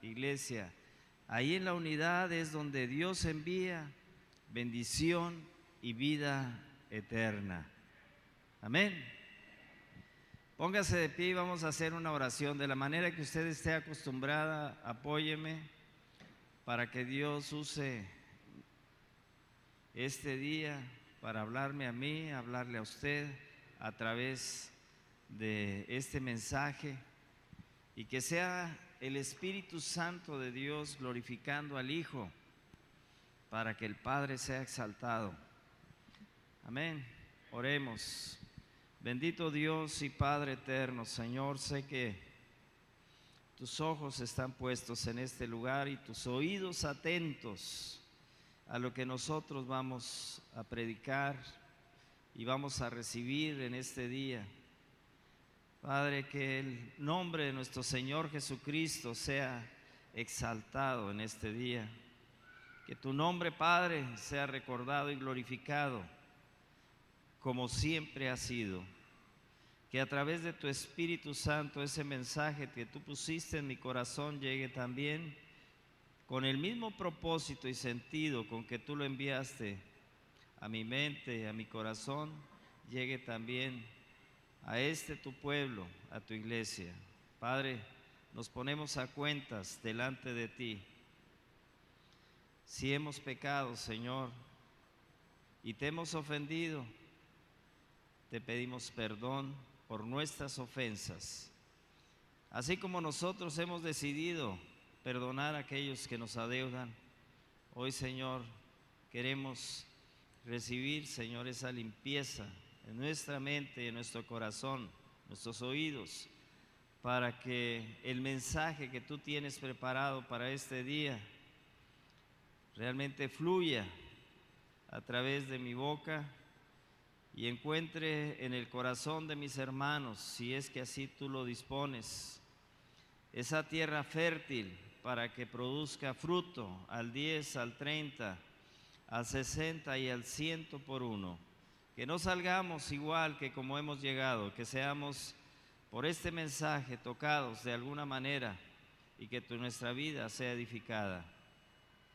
iglesia. Ahí en la unidad es donde Dios envía bendición y vida eterna. Amén. Póngase de pie y vamos a hacer una oración. De la manera que usted esté acostumbrada, apóyeme para que Dios use este día para hablarme a mí, hablarle a usted a través de este mensaje, y que sea el Espíritu Santo de Dios glorificando al Hijo para que el Padre sea exaltado. Amén. Oremos. Bendito Dios y Padre eterno, Señor, sé que tus ojos están puestos en este lugar y tus oídos atentos a lo que nosotros vamos a predicar y vamos a recibir en este día. Padre, que el nombre de nuestro Señor Jesucristo sea exaltado en este día. Que tu nombre, Padre, sea recordado y glorificado como siempre ha sido. Que a través de tu Espíritu Santo ese mensaje que tú pusiste en mi corazón llegue también con el mismo propósito y sentido con que tú lo enviaste a mi mente, a mi corazón, llegue también a tu pueblo, a tu iglesia. Padre, nos ponemos a cuentas delante de ti. Si hemos pecado, Señor, y te hemos ofendido, te pedimos perdón por nuestras ofensas, así como nosotros hemos decidido perdonar a aquellos que nos adeudan. Hoy, Señor, queremos recibir, Señor, esa limpieza en nuestra mente, en nuestro corazón, nuestros oídos, para que el mensaje que tú tienes preparado para este día realmente fluya a través de mi boca y encuentre en el corazón de mis hermanos, si es que así tú lo dispones, esa tierra fértil para que produzca fruto al 10, al 30, al 60 y al 100 por uno. Que no salgamos igual que como hemos llegado, que seamos por este mensaje tocados de alguna manera y que nuestra vida sea edificada.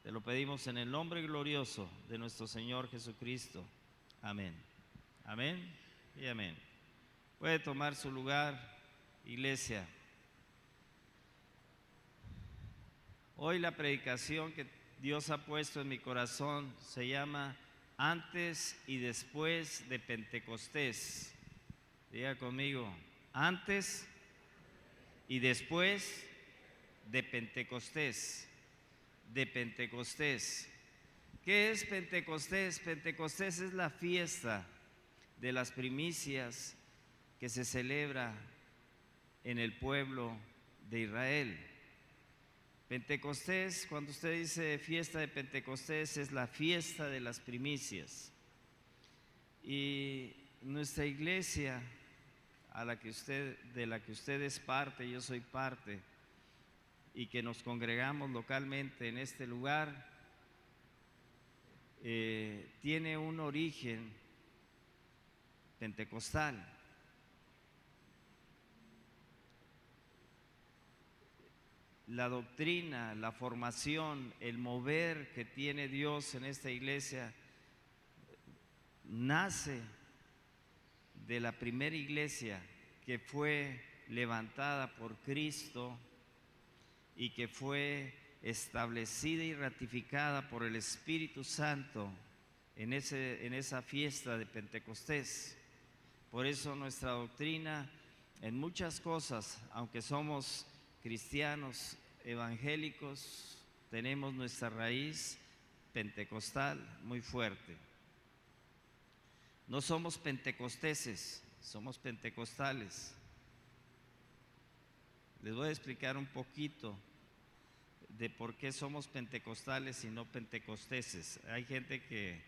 Te lo pedimos en el nombre glorioso de nuestro Señor Jesucristo. Amén. Amén y amén. Puede tomar su lugar, iglesia. Hoy la predicación que Dios ha puesto en mi corazón se llama Antes y después de Pentecostés. Diga conmigo, antes y después de Pentecostés. De Pentecostés. ¿Qué es Pentecostés? Pentecostés es la fiesta de las primicias que se celebra en el pueblo de Israel. Pentecostés, cuando usted dice fiesta de Pentecostés, es la fiesta de las primicias. Y nuestra iglesia, de la que usted es parte, yo soy parte, y que nos congregamos localmente en este lugar, tiene un origen pentecostal. La doctrina, la formación, el mover que tiene Dios en esta iglesia nace de la primera iglesia que fue levantada por Cristo y que fue establecida y ratificada por el Espíritu Santo en esa fiesta de Pentecostés. Por eso nuestra doctrina en muchas cosas, aunque somos cristianos evangélicos, tenemos nuestra raíz pentecostal muy fuerte. No somos pentecosteses, somos pentecostales. Les voy a explicar un poquito de por qué somos pentecostales y no pentecosteses. Hay gente que,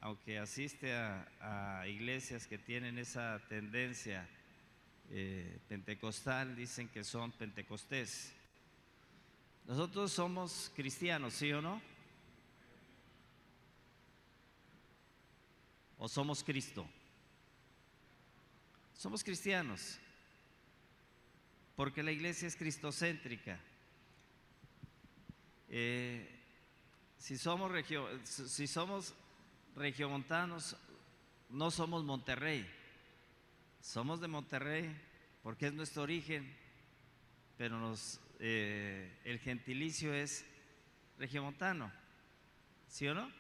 aunque asiste a iglesias que tienen esa tendencia pentecostal, dicen que son pentecostés. Nosotros somos cristianos, ¿sí o no? ¿O somos Cristo? Somos cristianos, porque la iglesia es cristocéntrica. Si somos regiomontanos, no somos Monterrey. Somos de Monterrey porque es nuestro origen, pero el gentilicio es regiomontano, ¿sí o no?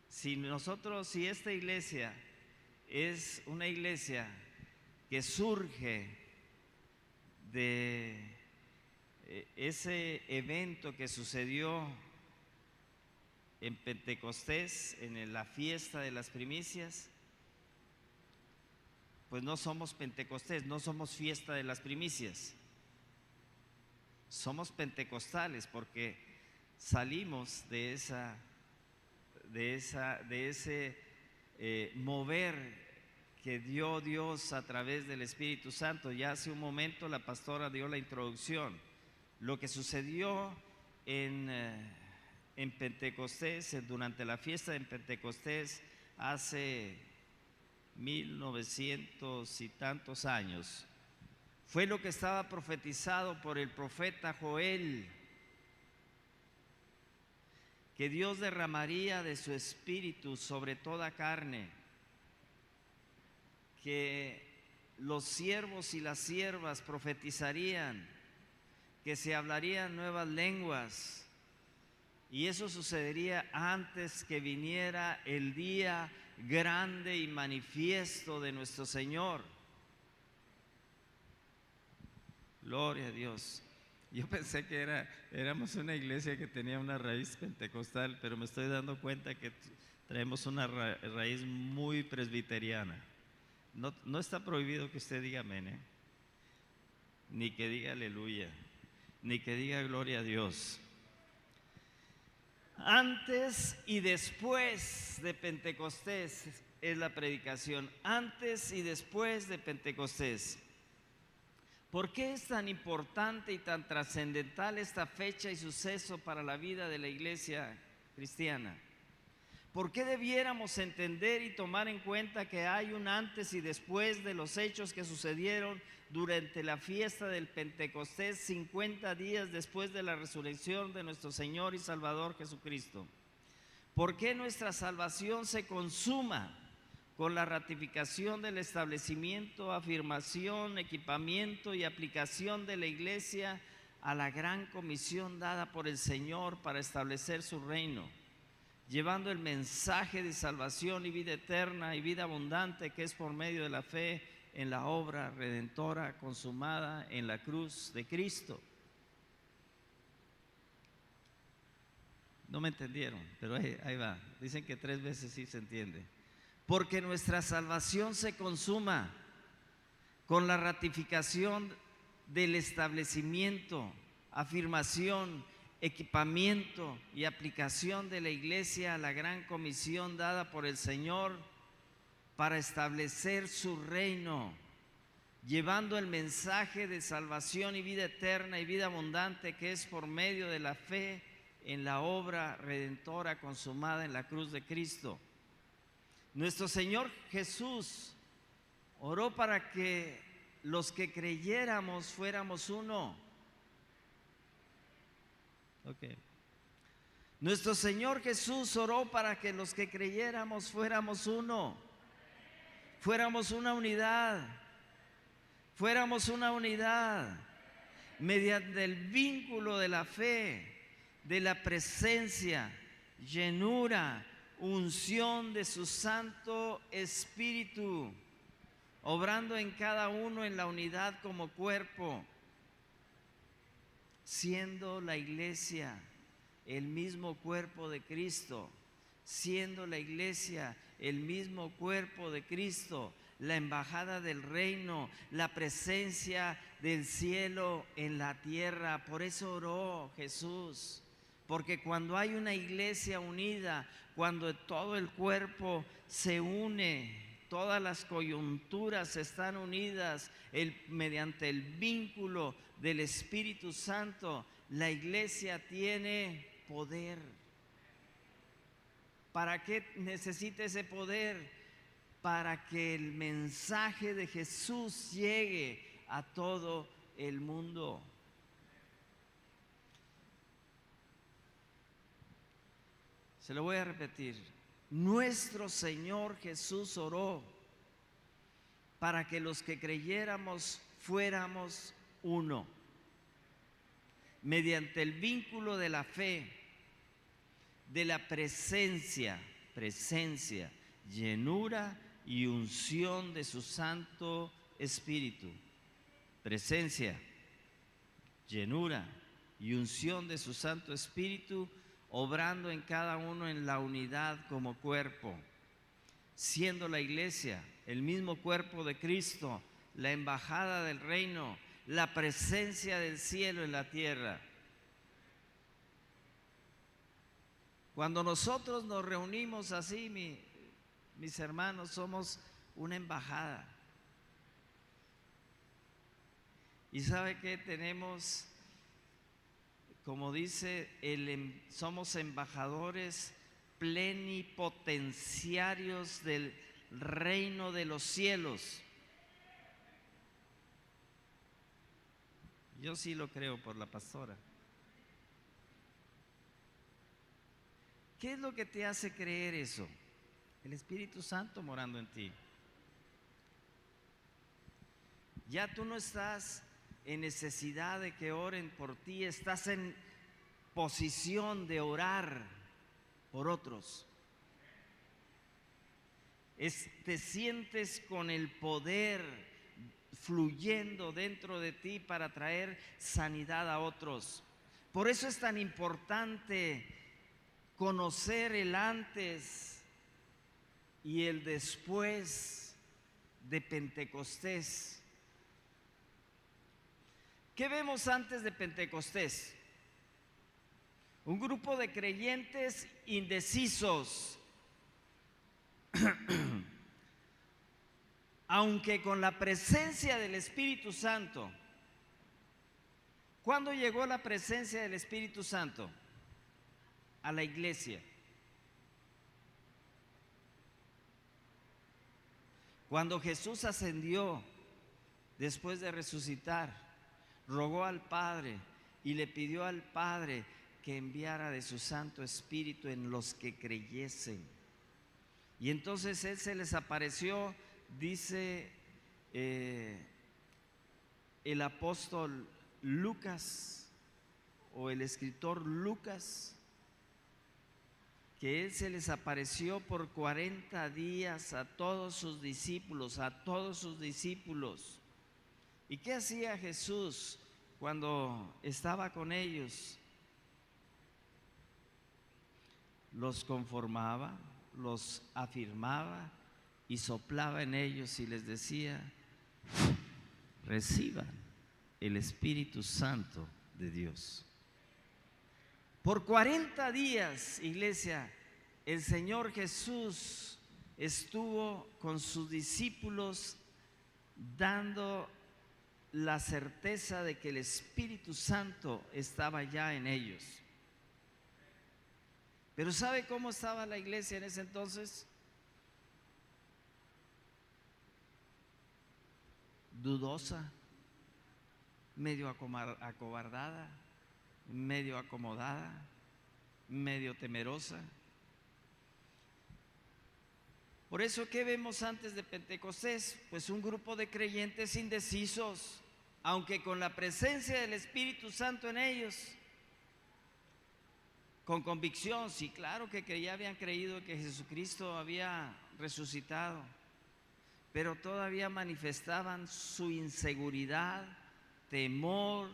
Si esta iglesia es una iglesia que surge de ese evento que sucedió en Pentecostés, en la fiesta de las primicias, pues no somos Pentecostés, no somos fiesta de las primicias. Somos pentecostales porque salimos de ese mover que dio Dios a través del Espíritu Santo. Ya hace un momento la pastora dio la introducción. Lo que sucedió en Pentecostés, durante la fiesta de Pentecostés, hace 1900 y tantos años, fue lo que estaba profetizado por el profeta Joel, que Dios derramaría de su espíritu sobre toda carne, que los siervos y las siervas profetizarían, que se hablarían nuevas lenguas, y eso sucedería antes que viniera el día grande y manifiesto de nuestro Señor. Gloria a Dios. Yo pensé que éramos una iglesia que tenía una raíz pentecostal, pero me estoy dando cuenta que traemos una raíz muy presbiteriana. No está prohibido que usted diga amén, ni que diga aleluya, ni que diga gloria a Dios. Antes y después de Pentecostés es la predicación, antes y después de Pentecostés. ¿Por qué es tan importante y tan trascendental esta fecha y suceso para la vida de la iglesia cristiana? ¿Por qué debiéramos entender y tomar en cuenta que hay un antes y después de los hechos que sucedieron durante la fiesta del Pentecostés, 50 días después de la resurrección de nuestro Señor y Salvador Jesucristo? ¿Por qué nuestra salvación se consuma con la ratificación del establecimiento, afirmación, equipamiento y aplicación de la iglesia a la gran comisión dada por el Señor para establecer su reino, llevando el mensaje de salvación y vida eterna y vida abundante que es por medio de la fe en la obra redentora consumada en la cruz de Cristo? No me entendieron, pero ahí va. Dicen que 3 veces sí se entiende. Porque nuestra salvación se consuma con la ratificación del establecimiento, afirmación, equipamiento y aplicación de la iglesia a la gran comisión dada por el Señor para establecer su reino, llevando el mensaje de salvación y vida eterna y vida abundante que es por medio de la fe en la obra redentora consumada en la cruz de Cristo. Nuestro Señor Jesús oró para que los que creyéramos fuéramos uno. Okay. Nuestro Señor Jesús oró para que los que creyéramos fuéramos uno, fuéramos una unidad, mediante el vínculo de la fe, de la presencia, llenura, unción de su Santo Espíritu, obrando en cada uno en la unidad como cuerpo, siendo la iglesia el mismo cuerpo de Cristo, siendo la iglesia el mismo cuerpo de Cristo, la embajada del reino, la presencia del cielo en la tierra. Por eso oró Jesús, porque cuando hay una iglesia unida, cuando todo el cuerpo se une, todas las coyunturas están unidas mediante el vínculo del Espíritu Santo, la iglesia tiene poder. ¿Para qué necesita ese poder? Para que el mensaje de Jesús llegue a todo el mundo. Se lo voy a repetir. Nuestro Señor Jesús oró para que los que creyéramos fuéramos uno, mediante el vínculo de la fe, de la presencia, llenura y unción de su Santo Espíritu. Presencia, llenura y unción de su Santo Espíritu, obrando en cada uno en la unidad como cuerpo, siendo la iglesia el mismo cuerpo de Cristo, la embajada del reino, la presencia del cielo en la tierra. Cuando nosotros nos reunimos así, mis hermanos, somos una embajada. ¿Y sabe qué? Tenemos, como dice, somos embajadores plenipotenciarios del reino de los cielos. Yo sí lo creo por la pastora. ¿Qué es lo que te hace creer eso? El Espíritu Santo morando en ti. Ya tú no estás en necesidad de que oren por ti, estás en posición de orar por otros. Te sientes con el poder fluyendo dentro de ti para traer sanidad a otros. Por eso es tan importante conocer el antes y el después de Pentecostés. ¿Qué vemos antes de Pentecostés? Un grupo de creyentes indecisos, aunque con la presencia del Espíritu Santo. ¿Cuándo llegó la presencia del Espíritu Santo? A la iglesia. Cuando Jesús ascendió después de resucitar, rogó al Padre y le pidió al Padre que enviara de su Santo Espíritu en los que creyesen. Y entonces Él se les apareció, dice el apóstol Lucas o el escritor Lucas, que Él se les apareció por 40 días a todos sus discípulos, ¿Y qué hacía Jesús cuando estaba con ellos? Los conformaba, los afirmaba y soplaba en ellos y les decía: reciban el Espíritu Santo de Dios. Por 40 días, iglesia, el Señor Jesús estuvo con sus discípulos dando la certeza de que el Espíritu Santo estaba ya en ellos. Pero ¿sabe cómo estaba la iglesia en ese entonces? Dudosa, medio acobardada, medio acomodada, medio temerosa. Por eso, ¿qué vemos antes de Pentecostés? Pues un grupo de creyentes indecisos, aunque con la presencia del Espíritu Santo en ellos, con convicción. Sí, claro que ya habían creído que Jesucristo había resucitado, pero todavía manifestaban su inseguridad, temor,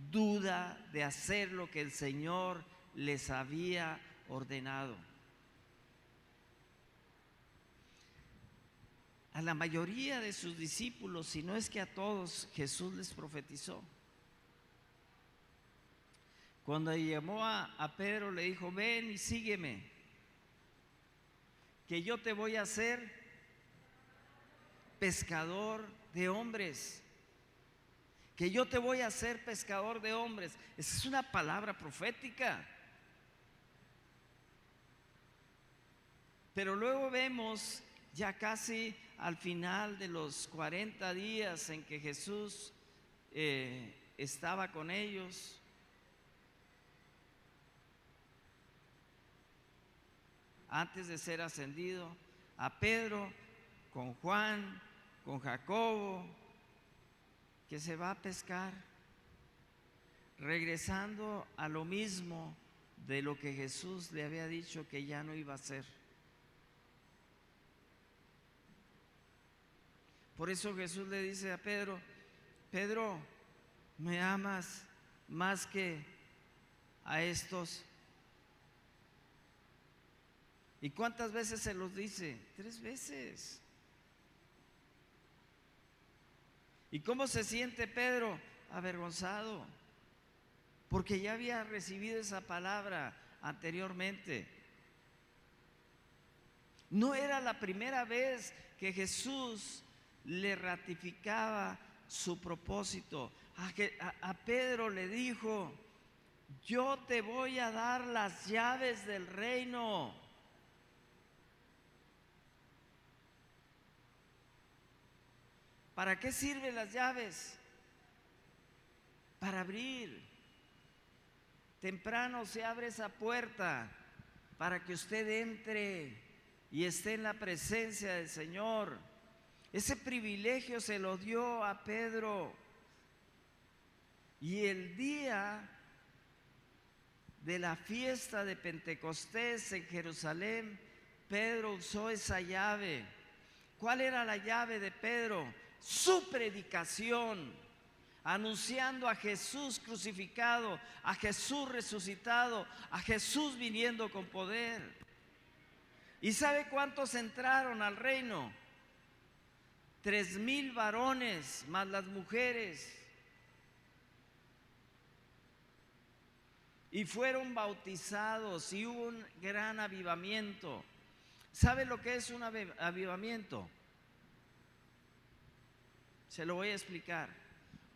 duda de hacer lo que el Señor les había ordenado. A la mayoría de sus discípulos, si no es que a todos, Jesús les profetizó. Cuando llamó a Pedro, le dijo: ven y sígueme, que yo te voy a hacer pescador de hombres. Que yo te voy a hacer pescador de hombres. Esa es una palabra profética. Pero luego vemos, ya casi al final de los 40 días en que Jesús estaba con ellos, antes de ser ascendido, a Pedro con Juan, con Jacobo, que se va a pescar, regresando a lo mismo de lo que Jesús le había dicho que ya no iba a hacer. Por eso Jesús le dice a Pedro: Pedro, ¿me amas más que a estos? ¿Y cuántas veces se los dice? 3 veces. ¿Y cómo se siente Pedro? Avergonzado, porque ya había recibido esa palabra anteriormente. No era la primera vez que Jesús le ratificaba su propósito. A Pedro le dijo: yo te voy a dar las llaves del reino. ¿Para qué sirven las llaves? Para abrir. Temprano se abre esa puerta para que usted entre y esté en la presencia del Señor. Ese privilegio se lo dio a Pedro. Y el día de la fiesta de Pentecostés en Jerusalén, Pedro usó esa llave. ¿Cuál era la llave de Pedro? Su predicación, anunciando a Jesús crucificado, a Jesús resucitado, a Jesús viniendo con poder. ¿Y sabe cuántos entraron al reino? 3,000 varones más las mujeres. Y fueron bautizados y hubo un gran avivamiento. ¿Sabe lo que es un avivamiento? Se lo voy a explicar.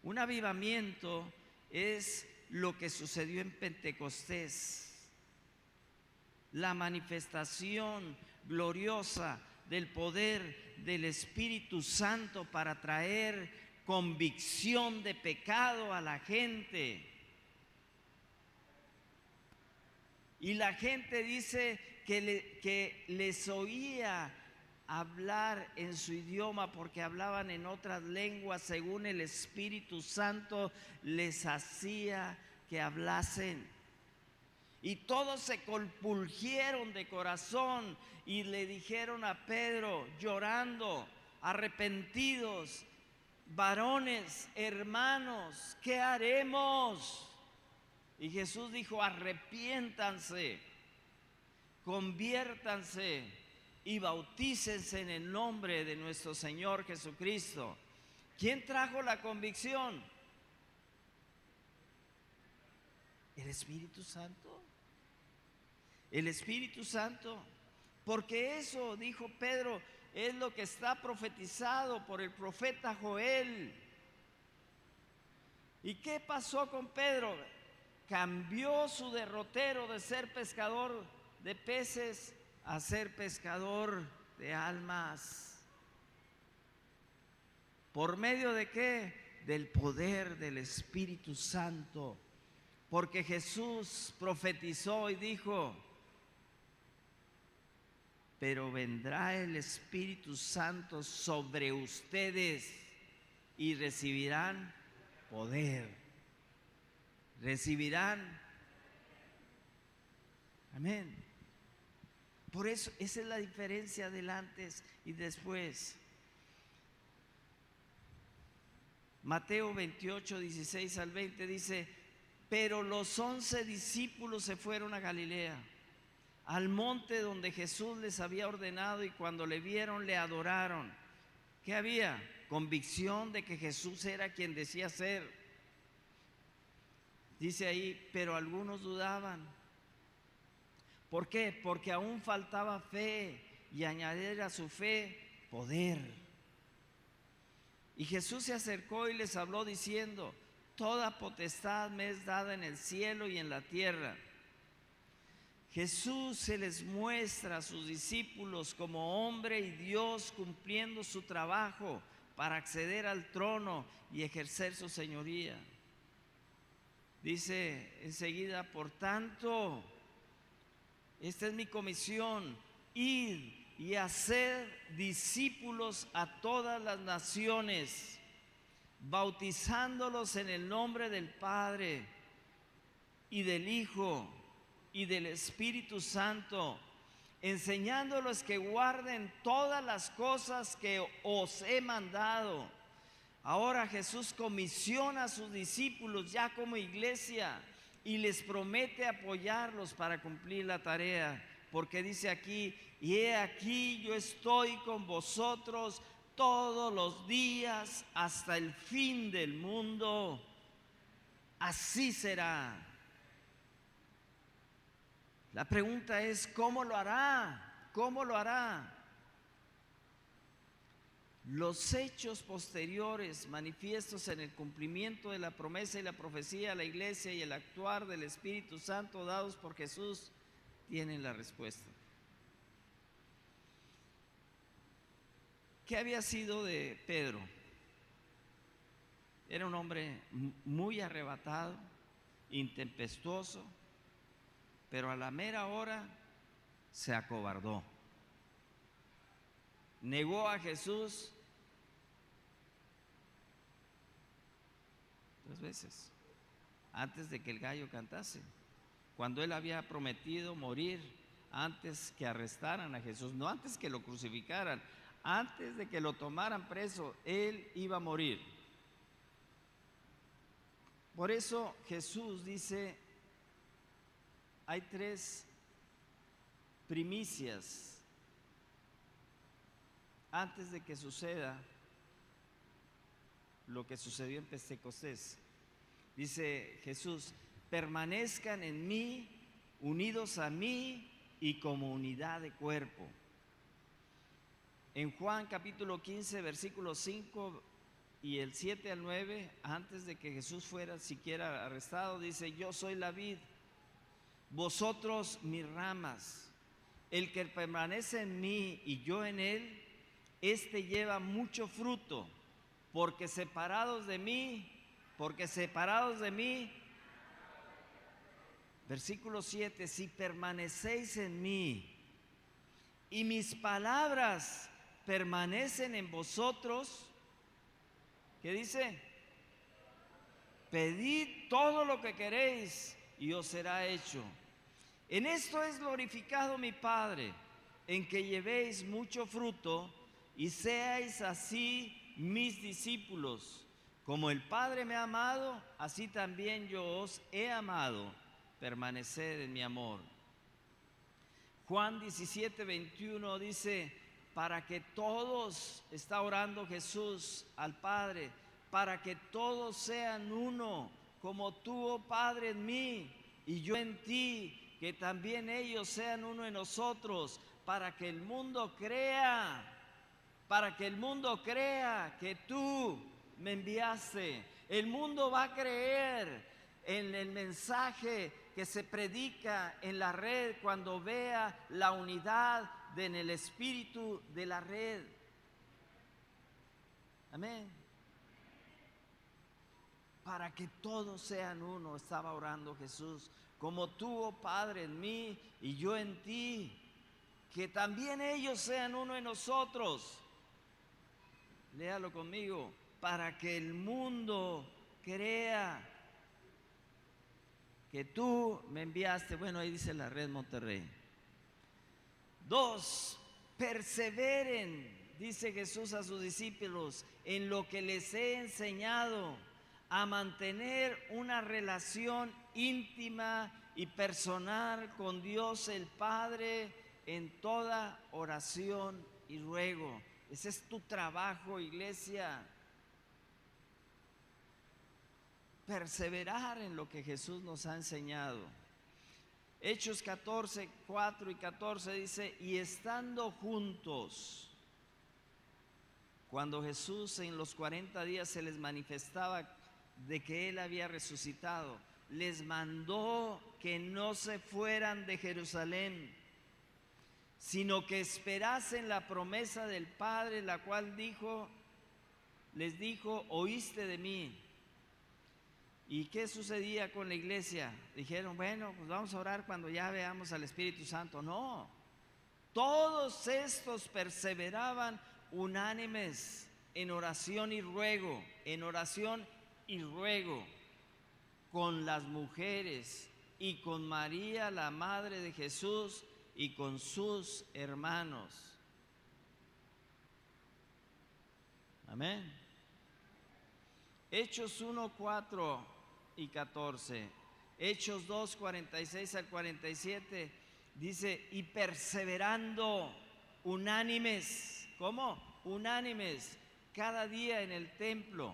Un avivamiento es lo que sucedió en Pentecostés. La manifestación gloriosa del poder del Espíritu Santo para traer convicción de pecado a la gente. Y la gente dice que les oía hablar en su idioma porque hablaban en otras lenguas según el Espíritu Santo les hacía que hablasen. Y todos se compungieron de corazón y le dijeron a Pedro, llorando, arrepentidos: varones, hermanos, ¿qué haremos? Y Jesús dijo: arrepiéntanse, conviértanse y bautícense en el nombre de nuestro Señor Jesucristo. ¿Quién trajo la convicción? ¿El Espíritu Santo? El Espíritu Santo. Porque eso, dijo Pedro, es lo que está profetizado por el profeta Joel. ¿Y qué pasó con Pedro? Cambió su derrotero de ser pescador de peces a ser pescador de almas. ¿Por medio de qué? Del poder del Espíritu Santo. Porque Jesús profetizó y dijo: pero vendrá el Espíritu Santo sobre ustedes y recibirán poder. Recibirán. Amén. Por eso, esa es la diferencia del antes y después. Mateo 28, 16 al 20 dice: pero los 11 discípulos se fueron a Galilea, al monte donde Jesús les había ordenado, y cuando le vieron le adoraron. ¿Qué había? Convicción de que Jesús era quien decía ser. Dice ahí, pero algunos dudaban. ¿Por qué? Porque aún faltaba fe, y añadir a su fe poder. Y Jesús se acercó y les habló diciendo: toda potestad me es dada en el cielo y en la tierra. Jesús se les muestra a sus discípulos como hombre y Dios cumpliendo su trabajo para acceder al trono y ejercer su señoría. Dice enseguida: por tanto, esta es mi comisión, id y hacer discípulos a todas las naciones, bautizándolos en el nombre del Padre y del Hijo y del Espíritu Santo, enseñándolos que guarden todas las cosas que os he mandado. Ahora Jesús comisiona a sus discípulos ya como iglesia y les promete apoyarlos para cumplir la tarea, porque dice aquí: y he aquí yo estoy con vosotros todos los días hasta el fin del mundo. Así será. La pregunta es: ¿cómo lo hará? ¿Cómo lo hará? Los hechos posteriores, manifiestos en el cumplimiento de la promesa y la profecía a la iglesia y el actuar del Espíritu Santo dados por Jesús, tienen la respuesta. ¿Qué había sido de Pedro? Era un hombre muy arrebatado, intempestuoso, pero a la mera hora se acobardó. Negó a Jesús 3 veces antes de que el gallo cantase, cuando él había prometido morir antes que arrestaran a Jesús, no antes que lo crucificaran, antes de que lo tomaran preso, él iba a morir. Por eso Jesús dice, hay 3 primicias antes de que suceda lo que sucedió en Pentecostés. Dice Jesús, permanezcan en mí, unidos a mí y como unidad de cuerpo. En Juan capítulo 15, versículos 5 y el 7 al 9, antes de que Jesús fuera siquiera arrestado, dice, yo soy la vid, vosotros mis ramas. El que permanece en mí y yo en él, este lleva mucho fruto, porque separados de mí, versículo 7, si permanecéis en mí y mis palabras permanecen en vosotros, ¿qué dice? Pedid todo lo que queréis y os será hecho. En esto es glorificado mi Padre, en que llevéis mucho fruto y seáis así mis discípulos. Como el Padre me ha amado, así también yo os he amado. Permaneced en mi amor. Juan 17, 21 dice, para que todos, está orando Jesús al Padre, para que todos sean uno, como tú, oh Padre, en mí y yo en ti, que también ellos sean uno en nosotros, para que el mundo crea que tú me enviaste. El mundo va a creer en el mensaje que se predica en la red cuando vea la unidad en el espíritu de la red. Amén. Para que todos sean uno, estaba orando Jesús, como tú, oh Padre, en mí y yo en ti, que también ellos sean uno en nosotros. Léalo conmigo, para que el mundo crea que tú me enviaste. Bueno, ahí dice la red Monterrey. 2, perseveren, dice Jesús a sus discípulos, en lo que les he enseñado, a mantener una relación íntima y personal con Dios el Padre en toda oración y ruego. Ese es tu trabajo, iglesia. Perseverar en lo que Jesús nos ha enseñado. Hechos 14, 4 y 14 dice, y estando juntos, cuando Jesús en los 40 días se les manifestaba de que Él había resucitado, les mandó que no se fueran de Jerusalén, sino que esperasen la promesa del Padre, la cual les dijo, oíste de mí. ¿Y qué sucedía con la iglesia? Dijeron, bueno, pues vamos a orar cuando ya veamos al Espíritu Santo. No, todos estos perseveraban unánimes en oración y ruego, con las mujeres y con María, la madre de Jesús, y con sus hermanos. Amén. Hechos 1, 4 y 14. Hechos 2, 46 al 47 dice, y perseverando unánimes. ¿Cómo? Unánimes cada día en el templo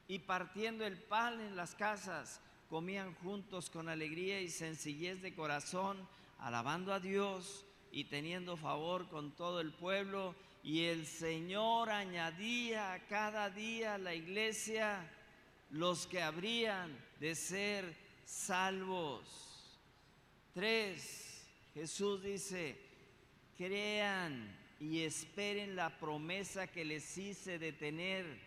y partiendo el pan en las casas, comían juntos con alegría y sencillez de corazón, alabando a Dios y teniendo favor con todo el pueblo. Y el Señor añadía cada día a la iglesia los que habrían de ser salvos. 3, Jesús dice, crean y esperen la promesa que les hice de tener.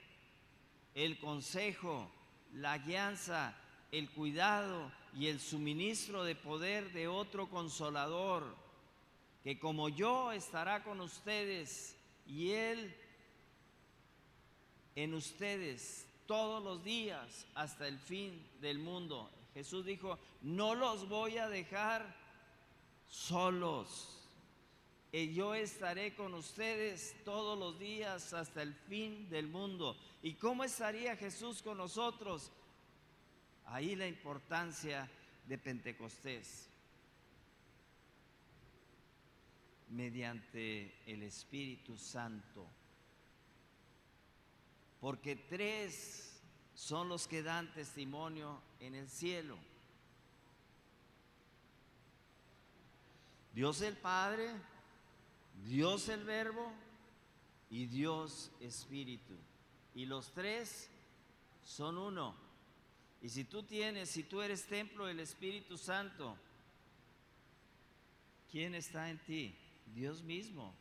el consejo, la guianza, el cuidado y el suministro de poder de otro consolador, que como yo estará con ustedes y Él en ustedes todos los días hasta el fin del mundo. Jesús dijo, no los voy a dejar solos. Yo estaré con ustedes todos los días hasta el fin del mundo. ¿Y cómo estaría Jesús con nosotros? Ahí la importancia de Pentecostés. Mediante el Espíritu Santo. Porque 3 son los que dan testimonio en el cielo. Dios el Padre, Dios el Verbo y Dios Espíritu. Y los 3 son uno. Y si tú eres templo del Espíritu Santo, ¿quién está en ti? Dios mismo.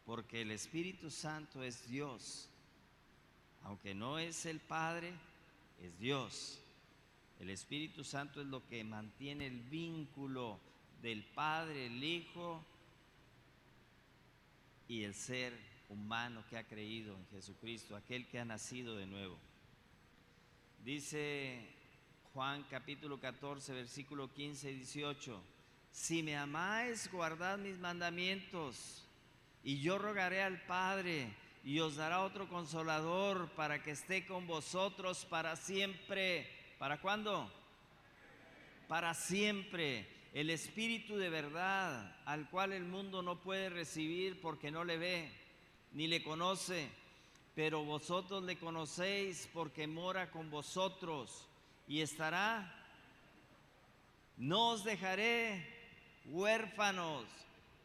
Porque el Espíritu Santo es Dios. Aunque no es el Padre, es Dios. El Espíritu Santo es lo que mantiene el vínculo del Padre, el Hijo y el ser humano que ha creído en Jesucristo, aquel que ha nacido de nuevo. Dice Juan capítulo 14, versículo 15 y 18, si me amáis, guardad mis mandamientos, y yo rogaré al Padre, y os dará otro consolador para que esté con vosotros para siempre. ¿Para cuándo? Para siempre. El Espíritu de verdad, al cual el mundo no puede recibir porque no le ve, ni le conoce, pero vosotros le conocéis porque mora con vosotros y estará. No os dejaré huérfanos,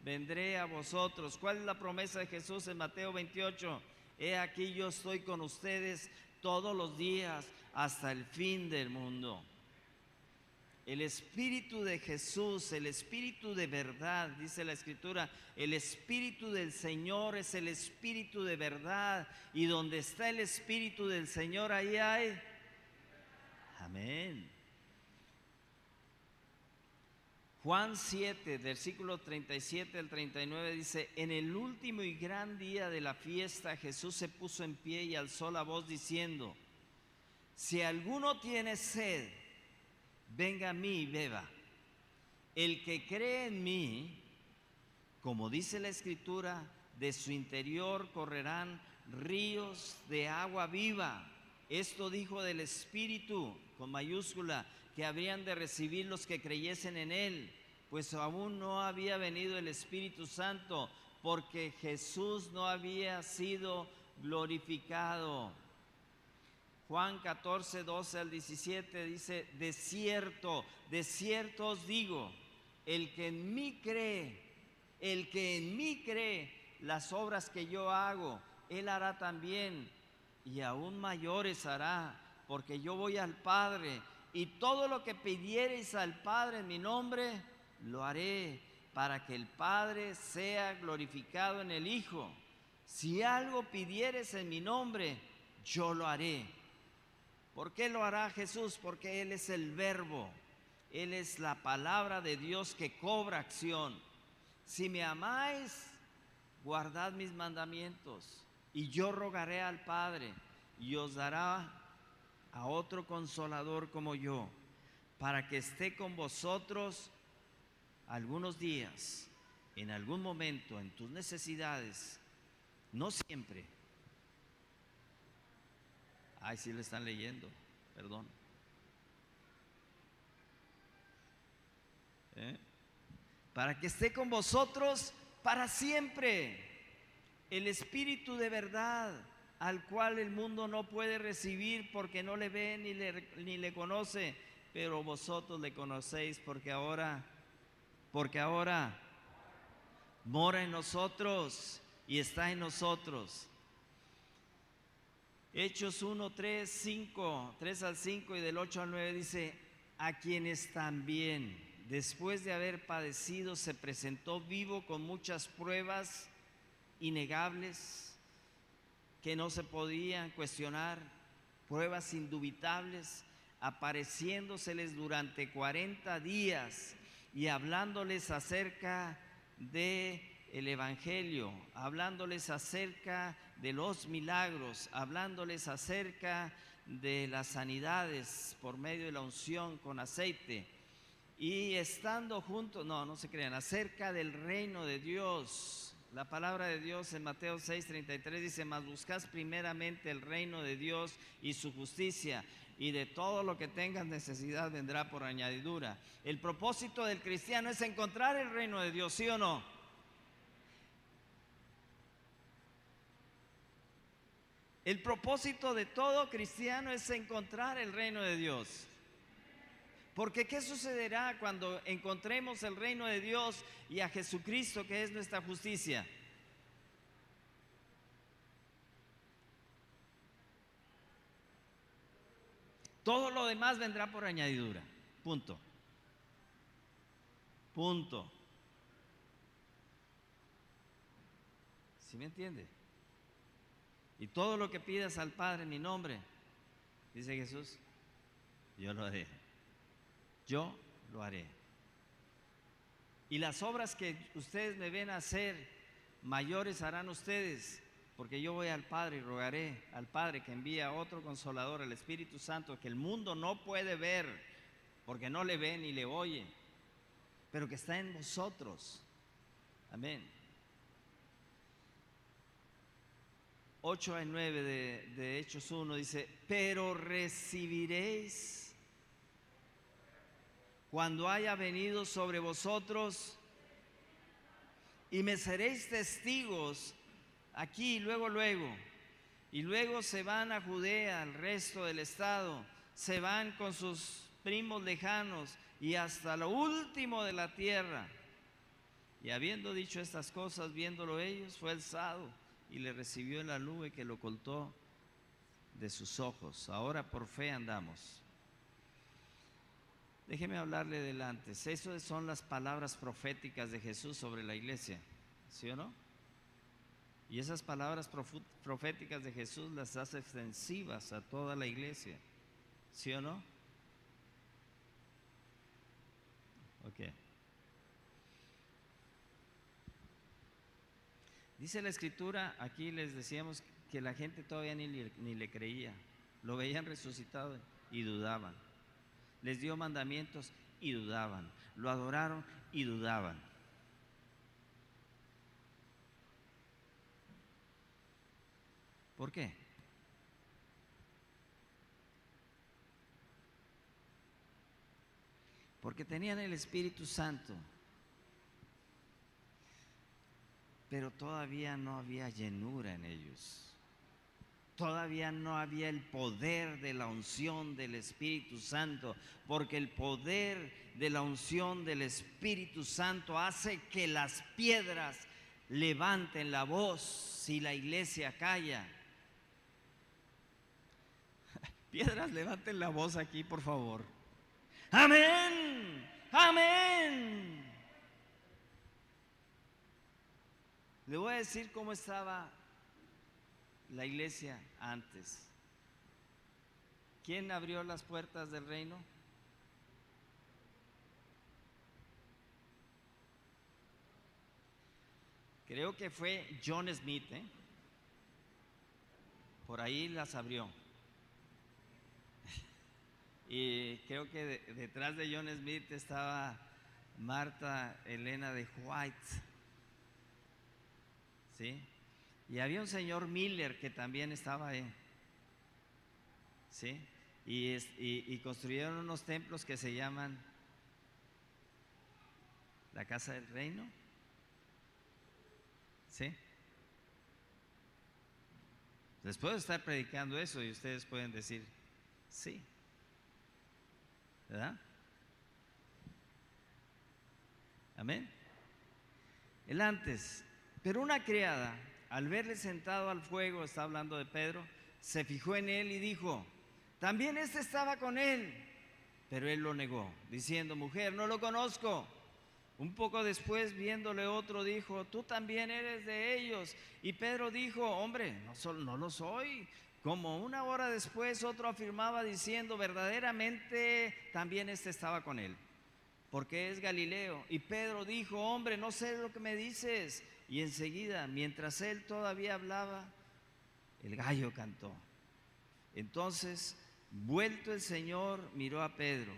vendré a vosotros. ¿Cuál es la promesa de Jesús en Mateo 28? He aquí yo estoy con ustedes todos los días hasta el fin del mundo. El Espíritu de Jesús, el Espíritu de verdad, dice la Escritura, el Espíritu del Señor es el Espíritu de verdad, y donde está el Espíritu del Señor, ahí hay. Amén. Juan 7, versículo 37 al 39 dice, en el último y gran día de la fiesta, Jesús se puso en pie y alzó la voz diciendo, si alguno tiene sed, venga a mí y beba. El que cree en mí, como dice la Escritura, de su interior correrán ríos de agua viva. Esto dijo del Espíritu, con mayúscula, que habrían de recibir los que creyesen en Él, pues aún no había venido el Espíritu Santo, porque Jesús no había sido glorificado. Juan 14, 12 al 17 dice, de cierto os digo, el que en mí cree, las obras que yo hago, él hará también, y aún mayores hará, porque yo voy al Padre, y todo lo que pidiereis al Padre en mi nombre, lo haré, para que el Padre sea glorificado en el Hijo. Si algo pidieres en mi nombre, yo lo haré. ¿Por qué lo hará Jesús? Porque Él es el Verbo, Él es la palabra de Dios que cobra acción. Si me amáis, guardad mis mandamientos, y yo rogaré al Padre, y os dará a otro consolador como yo, para que esté con vosotros algunos días, en algún momento, en tus necesidades, no siempre. Ay, sí lo están leyendo, perdón. Para que esté con vosotros para siempre. El Espíritu de verdad, al cual el mundo no puede recibir porque no le ve ni le conoce, pero vosotros le conocéis porque ahora mora en nosotros y está en nosotros. Hechos 1, 3 al 5 y del 8 al 9 dice, a quienes también, después de haber padecido, se presentó vivo con muchas pruebas innegables que no se podían cuestionar, pruebas indubitables, apareciéndoseles durante 40 días y hablándoles acerca de el Evangelio, hablándoles acerca de los milagros, hablándoles acerca de las sanidades por medio de la unción con aceite, y estando juntos, no se crean, acerca del reino de Dios. La palabra de Dios en Mateo 6:33 dice: mas buscad primeramente el reino de Dios y su justicia, y de todo lo que tengas necesidad vendrá por añadidura. El propósito del cristiano es encontrar el reino de Dios, ¿sí o no? El propósito de todo cristiano es encontrar el reino de Dios. Porque ¿qué sucederá cuando encontremos el reino de Dios y a Jesucristo, que es nuestra justicia? Todo lo demás vendrá por añadidura. Punto. Punto. ¿Sí me entiende? Y todo lo que pidas al Padre en mi nombre, dice Jesús, yo lo haré. Yo lo haré. Y las obras que ustedes me ven hacer, mayores harán ustedes, porque yo voy al Padre y rogaré al Padre que envíe a otro Consolador, el Espíritu Santo, que el mundo no puede ver, porque no le ve ni le oye, pero que está en vosotros. Amén. 8 al 9 de Hechos 1 dice: pero recibiréis cuando haya venido sobre vosotros, y me seréis testigos aquí, luego, y luego se van a Judea, al resto del estado, se van con sus primos lejanos y hasta lo último de la tierra. Y habiendo dicho estas cosas, viéndolo ellos, fue alzado y le recibió en la nube que lo ocultó de sus ojos. Ahora por fe andamos. Déjeme hablarle del antes. Esas son las palabras proféticas de Jesús sobre la iglesia, ¿sí o no? Y esas palabras proféticas de Jesús las hace extensivas a toda la iglesia, ¿sí o no? Ok. Dice la Escritura, aquí les decíamos que la gente todavía ni le creía. Lo veían resucitado y dudaban. Les dio mandamientos y dudaban. Lo adoraron y dudaban. ¿Por qué? Porque tenían el Espíritu Santo, pero todavía no había llenura en ellos. Todavía no había el poder de la unción del Espíritu Santo, porque el poder de la unción del Espíritu Santo hace que las piedras levanten la voz si la iglesia calla. Piedras, levanten la voz aquí, por favor. Amén, amén. Le voy a decir cómo estaba la iglesia antes. ¿Quién abrió las puertas del reino? Creo que fue John Smith, por ahí las abrió. Y creo que detrás de John Smith estaba Marta Elena de White, ¿sí? Y había un señor Miller que también estaba ahí, ¿sí? Y construyeron unos templos que se llaman la Casa del Reino, ¿sí? Les puedo estar predicando eso y ustedes pueden decir, sí, ¿verdad? Amén. El antes. Pero una criada, al verle sentado al fuego, está hablando de Pedro, se fijó en él y dijo: también estaba con él. Pero él lo negó, diciendo: mujer, no lo conozco. Un poco después, viéndole otro, dijo: tú también eres de ellos. Y Pedro dijo: hombre, no lo soy. Como una hora después, otro afirmaba diciendo: verdaderamente también estaba con él, porque es Galileo. Y Pedro dijo: hombre, no sé lo que me dices. Y enseguida, mientras él todavía hablaba, el gallo cantó. Entonces, vuelto el Señor, miró a Pedro.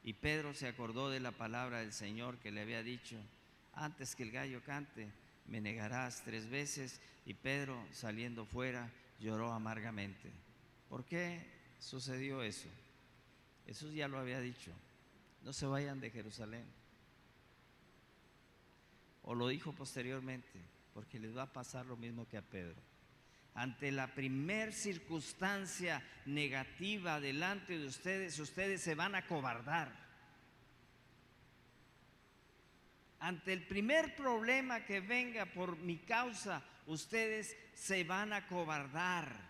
Y Pedro se acordó de la palabra del Señor que le había dicho: antes que el gallo cante, me negarás 3 veces. Y Pedro, saliendo fuera, lloró amargamente. ¿Por qué sucedió eso? Jesús ya lo había dicho: no se vayan de Jerusalén. O lo dijo posteriormente, porque les va a pasar lo mismo que a Pedro. Ante la primer circunstancia negativa delante de ustedes se van a acobardar. Ante el primer problema que venga por mi causa, ustedes se van a acobardar.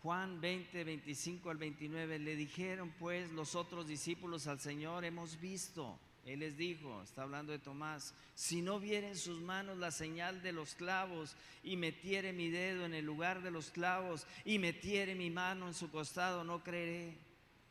Juan 20, 25 al 29, le dijeron pues los otros discípulos al Señor: hemos visto. Él les dijo, está hablando de Tomás: si no viere en sus manos la señal de los clavos, y metiere mi dedo en el lugar de los clavos, y metiere mi mano en su costado, no creeré.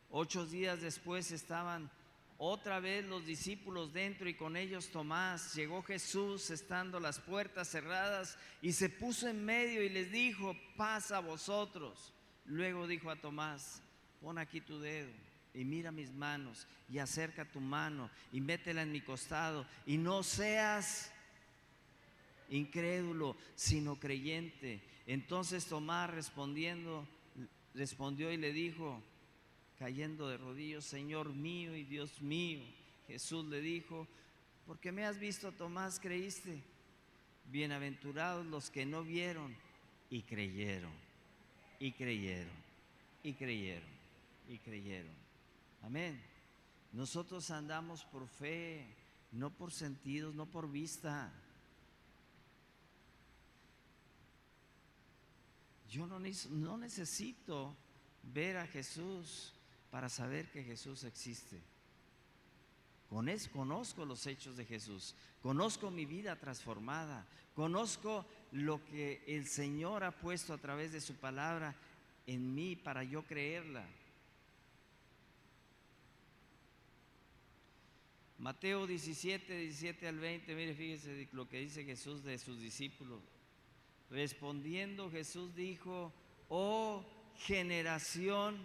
8 días después estaban otra vez los discípulos dentro, y con ellos Tomás. Llegó Jesús estando las puertas cerradas, y se puso en medio y les dijo: paz a vosotros. Luego dijo a Tomás: pon aquí tu dedo y mira mis manos, y acerca tu mano y métela en mi costado, y no seas incrédulo, sino creyente. Entonces Tomás respondió y le dijo, cayendo de rodillas: Señor mío y Dios mío. Jesús le dijo: porque me has visto, Tomás, creíste. Bienaventurados los que no vieron y creyeron, y creyeron, y creyeron, y creyeron. Amén. Nosotros andamos por fe, no por sentidos, no por vista. Yo no necesito ver a Jesús para saber que Jesús existe. Conozco los hechos de Jesús, conozco mi vida transformada, conozco lo que el Señor ha puesto a través de su palabra en mí para yo creerla. Mateo 17, 17 al 20, mire, fíjese lo que dice Jesús de sus discípulos. Respondiendo Jesús dijo: oh generación,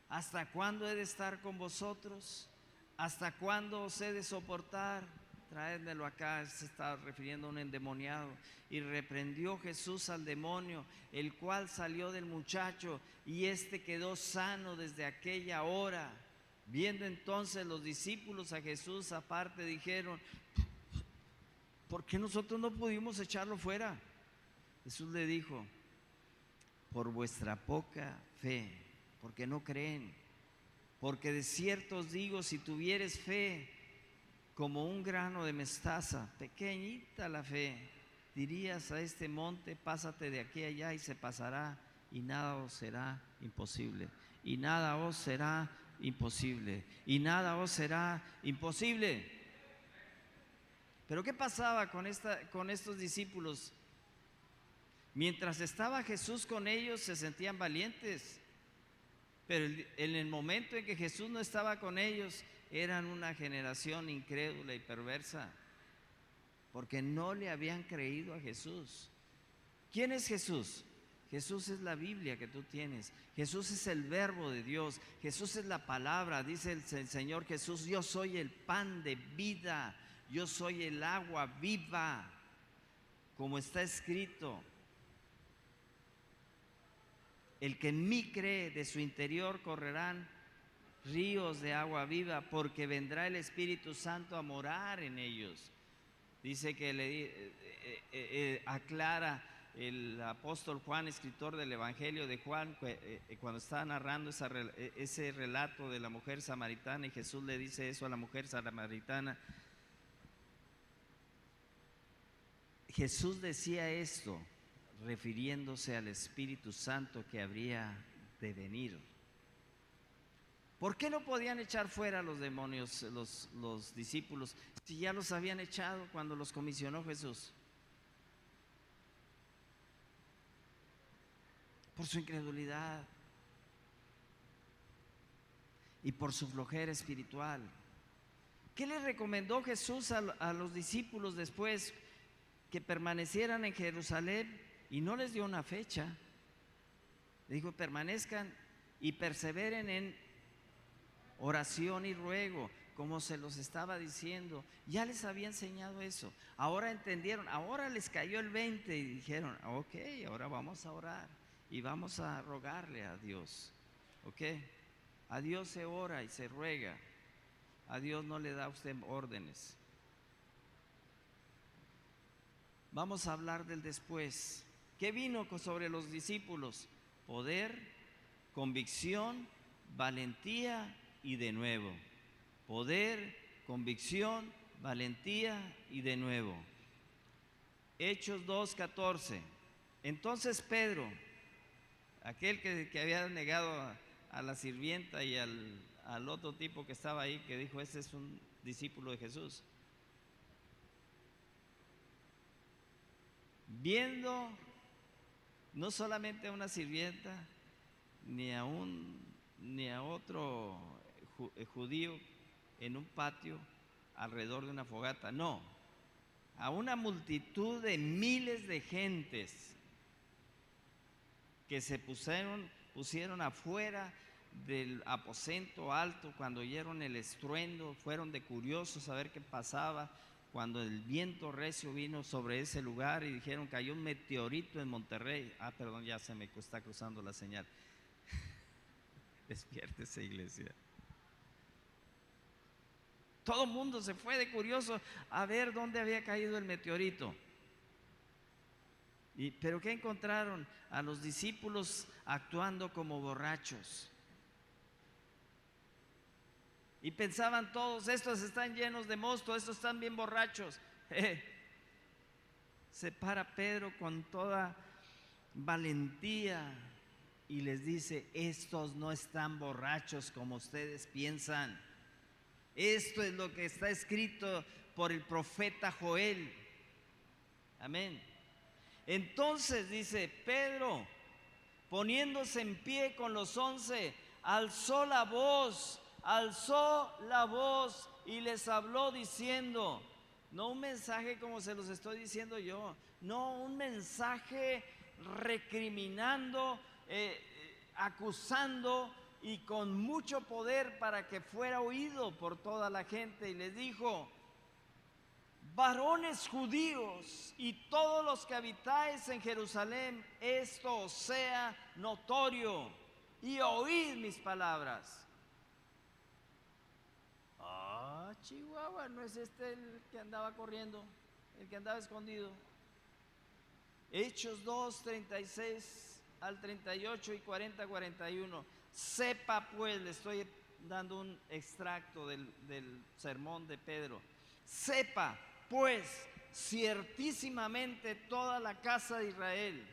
¿hasta cuándo he de estar con vosotros? ¿Hasta cuándo os he de soportar? Traédmelo acá. Se está refiriendo a un endemoniado. Y reprendió Jesús al demonio, el cual salió del muchacho, y éste quedó sano desde aquella hora. Viendo entonces los discípulos a Jesús aparte, dijeron: ¿por qué nosotros no pudimos echarlo fuera? Jesús le dijo: por vuestra poca fe, porque no creen. Porque de cierto os digo, si tuvieres fe como un grano de mostaza, pequeñita la fe, dirías a este monte: pásate de aquí a allá, y se pasará, y nada os será imposible. Y nada os será imposible. Y nada os será imposible. Pero ¿qué pasaba con estos discípulos? Mientras estaba Jesús con ellos, se sentían valientes. Pero en el momento en que Jesús no estaba con ellos, eran una generación incrédula y perversa, porque no le habían creído a Jesús. ¿Quién es Jesús? Jesús es la Biblia que tú tienes. Jesús es el verbo de Dios. Jesús es la palabra. Dice el Señor Jesús: yo soy el pan de vida, yo soy el agua viva, como está escrito: el que en mí cree, de su interior correrán ríos de agua viva, porque vendrá el Espíritu Santo a morar en ellos. Dice que aclara el apóstol Juan, escritor del Evangelio de Juan, cuando está narrando ese relato de la mujer samaritana, y Jesús le dice eso a la mujer samaritana. Jesús decía esto: refiriéndose al Espíritu Santo que habría de venir. ¿Por qué no podían echar fuera a los demonios los discípulos si ya los habían echado cuando los comisionó Jesús? Por su incredulidad y por su flojera espiritual. ¿Qué les recomendó Jesús a los discípulos después? Que permanecieran en Jerusalén, y no les dio una fecha. Le dijo: permanezcan y perseveren en oración y ruego, como se los estaba diciendo. Ya les había enseñado eso. Ahora entendieron, ahora les cayó el 20 y dijeron: ok, ahora vamos a orar y vamos a rogarle a Dios. Ok, a Dios se ora y se ruega. A Dios no le da a usted órdenes. Vamos a hablar del después. ¿Qué vino sobre los discípulos? Poder, convicción, valentía y de nuevo. Poder, convicción, valentía y de nuevo. Hechos 2:14. Entonces Pedro, aquel que había negado a la sirvienta y al otro tipo que estaba ahí, que dijo: este es un discípulo de Jesús, viendo no solamente a una sirvienta ni a otro judío en un patio alrededor de una fogata, no, a una multitud de miles de gentes que se pusieron afuera del aposento alto cuando oyeron el estruendo. Fueron de curiosos a ver qué pasaba cuando el viento recio vino sobre ese lugar, y dijeron: cayó un meteorito en Monterrey. Perdón, ya se me está cruzando la señal. Despiértese, iglesia. Todo el mundo se fue de curioso a ver dónde había caído el meteorito. ¿Pero qué encontraron? A los discípulos actuando como borrachos. Y pensaban todos: estos están llenos de mosto, estos están bien borrachos. Se para Pedro con toda valentía y les dice: estos no están borrachos como ustedes piensan. Esto es lo que está escrito por el profeta Joel. Amén. Entonces, dice Pedro, poniéndose en pie con los 11, alzó la voz y les habló diciendo, no un mensaje como se los estoy diciendo yo, no un mensaje recriminando, acusando y con mucho poder para que fuera oído por toda la gente. Y les dijo: varones judíos y todos los que habitáis en Jerusalén, esto os sea notorio y oíd mis palabras. Chihuahua, ¿no es este el que andaba corriendo, el que andaba escondido? Hechos 2, 36 al 38 y 40, 41. Sepa pues, le estoy dando un extracto del sermón de Pedro. Sepa pues ciertísimamente toda la casa de Israel,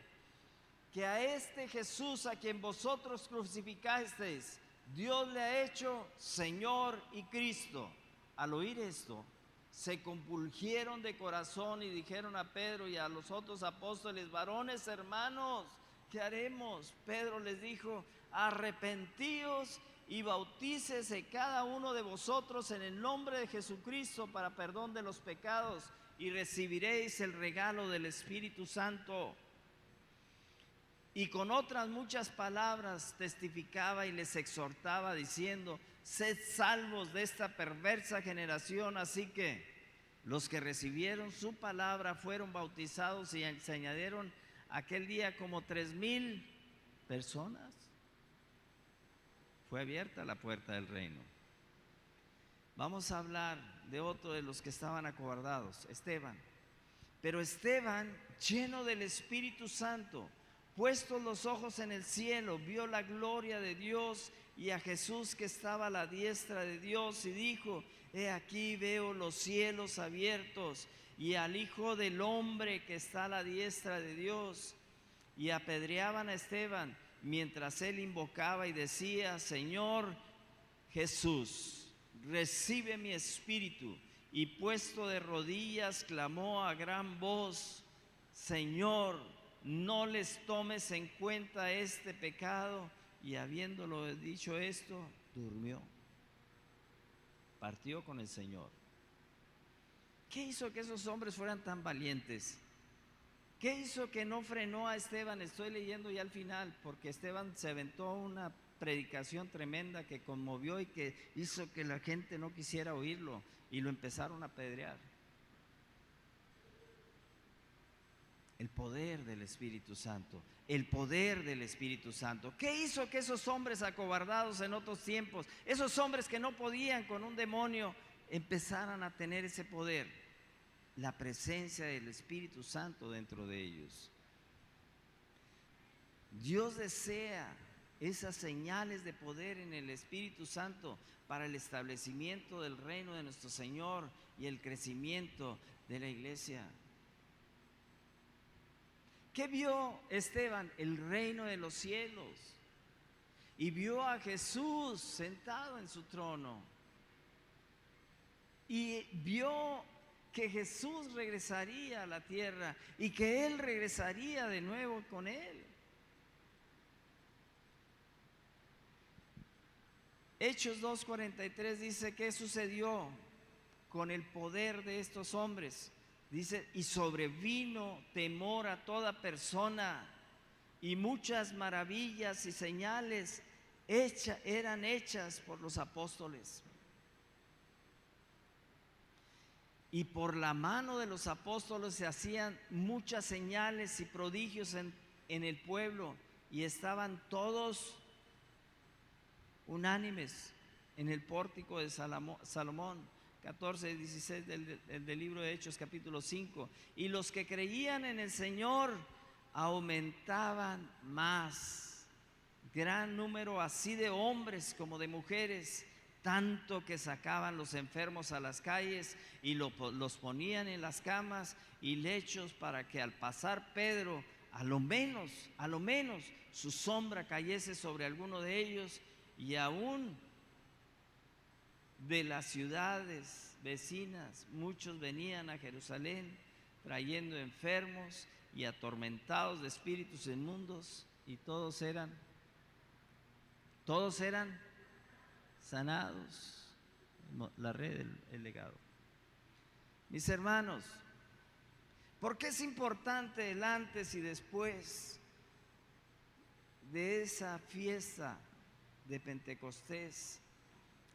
que a este Jesús a quien vosotros crucificasteis, Dios le ha hecho Señor y Cristo. Al oír esto, se compungieron de corazón y dijeron a Pedro y a los otros apóstoles: varones hermanos, ¿qué haremos? Pedro les dijo: arrepentíos y bautícese cada uno de vosotros en el nombre de Jesucristo para perdón de los pecados, y recibiréis el regalo del Espíritu Santo. Y con otras muchas palabras testificaba y les exhortaba diciendo: sed salvos de esta perversa generación. Así que los que recibieron su palabra fueron bautizados, y se añadieron aquel día como 3,000 personas. Fue abierta la puerta del reino. Vamos a hablar de otro de los que estaban acobardados, Esteban. Pero Esteban, lleno del Espíritu Santo, puestos los ojos en el cielo, vio la gloria de Dios y a Jesús que estaba a la diestra de Dios, y dijo: he aquí veo los cielos abiertos y al Hijo del Hombre que está a la diestra de Dios. y apedreaban a Esteban mientras él invocaba y decía: Señor Jesús, recibe mi espíritu. Y puesto de rodillas clamó a gran voz: Señor, no les tomes en cuenta este pecado. Y habiéndolo dicho esto, durmió. Partió con el Señor. ¿Qué hizo que esos hombres fueran tan valientes? ¿Qué hizo que no frenó a Esteban? Estoy leyendo ya al final, porque Esteban se aventó una predicación tremenda que conmovió y que hizo que la gente no quisiera oírlo y lo empezaron a apedrear. El poder del Espíritu Santo, el poder del Espíritu Santo. ¿Qué hizo que esos hombres acobardados en otros tiempos, esos hombres que no podían con un demonio, empezaran a tener ese poder? La presencia del Espíritu Santo dentro de ellos. Dios desea esas señales de poder en el Espíritu Santo para el establecimiento del reino de nuestro Señor y el crecimiento de la iglesia. ¿Qué vio Esteban? El reino de los cielos. Y vio a Jesús sentado en su trono. Y vio que Jesús regresaría a la tierra y que Él regresaría de nuevo con Él. Hechos 2:43 dice: ¿qué sucedió con el poder de estos hombres? Dice: y sobrevino temor a toda persona, y muchas maravillas y señales eran hechas por los apóstoles. Y por la mano de los apóstoles se hacían muchas señales y prodigios en el pueblo, y estaban todos unánimes en el pórtico de Salomón. 14 y 16 del libro de Hechos, capítulo 5. Y los que creían en el Señor aumentaban más, gran número así de hombres como de mujeres, tanto que sacaban los enfermos a las calles y los ponían en las camas y lechos, para que al pasar Pedro, a lo menos su sombra cayese sobre alguno de ellos. Y aún de las ciudades vecinas muchos venían a Jerusalén trayendo enfermos y atormentados de espíritus inmundos, y todos eran sanados. La red del legado. Mis hermanos, ¿por qué es importante el antes y después de esa fiesta de Pentecostés?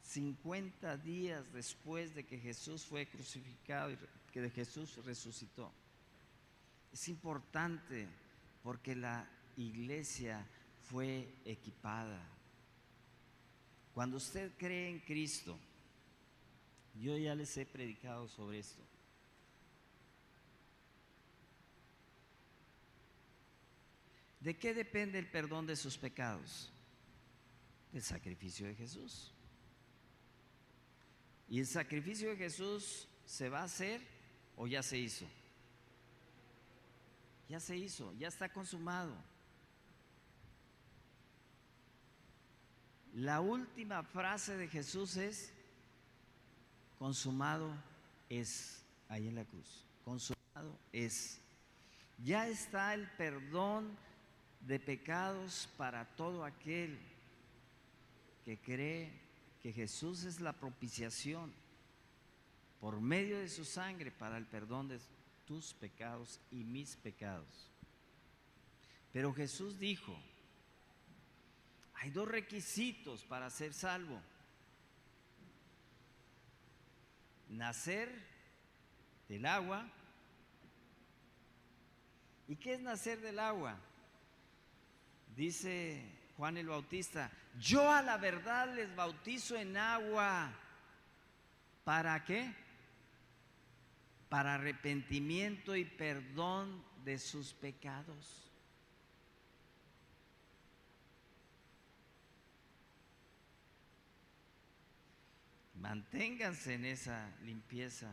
50 días después de que Jesús fue crucificado y que Jesús resucitó. Es importante porque la iglesia fue equipada. Cuando usted cree en Cristo, yo ya les he predicado sobre esto. ¿De qué depende el perdón de sus pecados? Del sacrificio de Jesús. ¿Y el sacrificio de Jesús se va a hacer o ya se hizo? Ya se hizo, ya está consumado. La última frase de Jesús es: consumado es, ahí en la cruz. Consumado es. Ya está el perdón de pecados para todo aquel que cree que Jesús es la propiciación por medio de su sangre para el perdón de tus pecados y mis pecados. Pero Jesús dijo: hay dos requisitos para ser salvo: nacer del agua. ¿Y qué es nacer del agua? Dice Juan el Bautista: yo a la verdad les bautizo en agua. ¿Para qué? Para arrepentimiento y perdón de sus pecados. Manténganse en esa limpieza.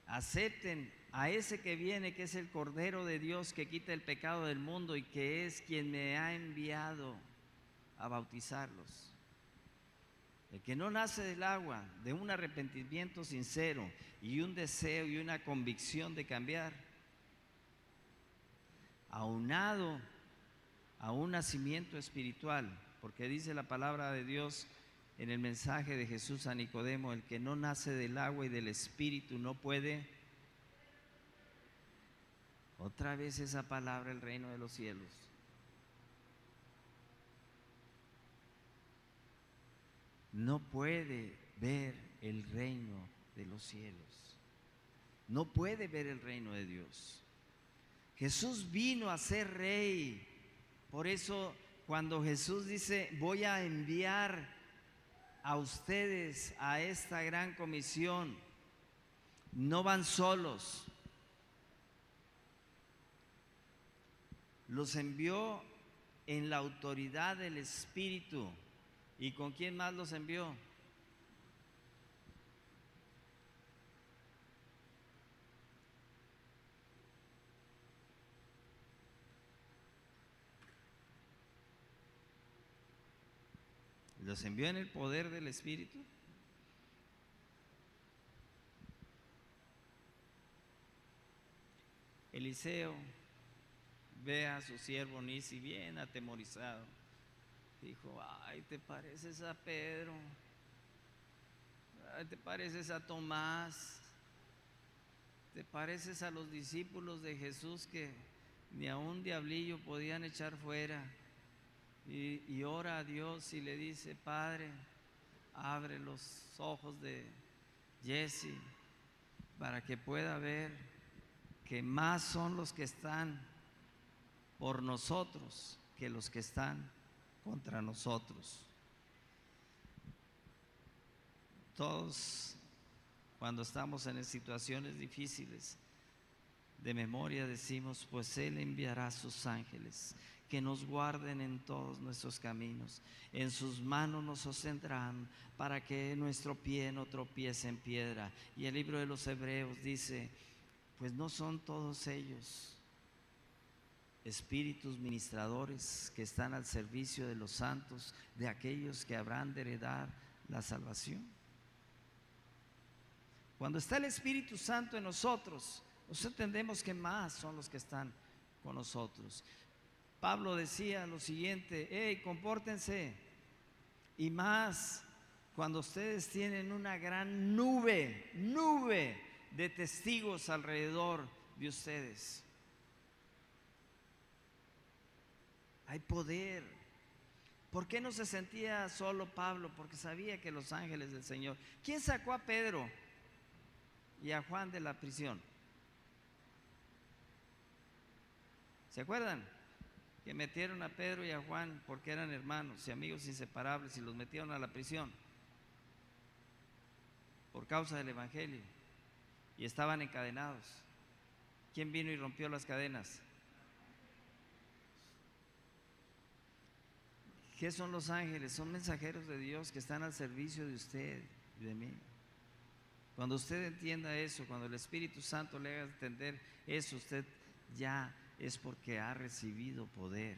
Acepten a ese que viene, que es el Cordero de Dios, que quita el pecado del mundo y que es quien me ha enviado a bautizarlos. El que no nace del agua, de un arrepentimiento sincero y un deseo y una convicción de cambiar, aunado a un nacimiento espiritual, porque dice la palabra de Dios en el mensaje de Jesús a Nicodemo: el que no nace del agua y del espíritu no puede. Otra vez esa palabra, el reino de los cielos. No puede ver el reino de los cielos. No puede ver el reino de Dios. Jesús vino a ser rey. Por eso cuando Jesús dice: voy a enviar a ustedes a esta gran comisión, no van solos. Los envió en la autoridad del Espíritu. ¿Y con quién más los envió? Los envió en el poder del Espíritu. Eliseo ve a su siervo Nisi bien atemorizado. Dijo: ay, ¿te pareces a Pedro? Ay, ¿te pareces a Tomás? ¿Te pareces a los discípulos de Jesús que ni a un diablillo podían echar fuera? Y ora a Dios y le dice: Padre, abre los ojos de Jesse para que pueda ver que más son los que están por nosotros que los que están contra nosotros. Todos, cuando estamos en situaciones difíciles, de memoria decimos: pues Él enviará a sus ángeles que nos guarden en todos nuestros caminos, en sus manos nos sostendrán para que nuestro pie no tropiece en piedra. Y el libro de los Hebreos dice: pues no son todos ellos espíritus ministradores que están al servicio de los santos, de aquellos que habrán de heredar la salvación. Cuando está el Espíritu Santo en nosotros entendemos que más son los que están con nosotros. Pablo decía lo siguiente: hey, compórtense, y más cuando ustedes tienen una gran nube de testigos alrededor de ustedes. Hay poder. ¿Por qué no se sentía solo Pablo? Porque sabía que los ángeles del Señor. ¿Quién sacó a Pedro y a Juan de la prisión? ¿Se acuerdan? Que metieron a Pedro y a Juan porque eran hermanos y amigos inseparables, y los metieron a la prisión por causa del Evangelio, y estaban encadenados. ¿Quién vino y rompió las cadenas? ¿Qué son los ángeles? Son mensajeros de Dios que están al servicio de usted y de mí. Cuando usted entienda eso, cuando el Espíritu Santo le haga entender eso, usted ya es porque ha recibido poder.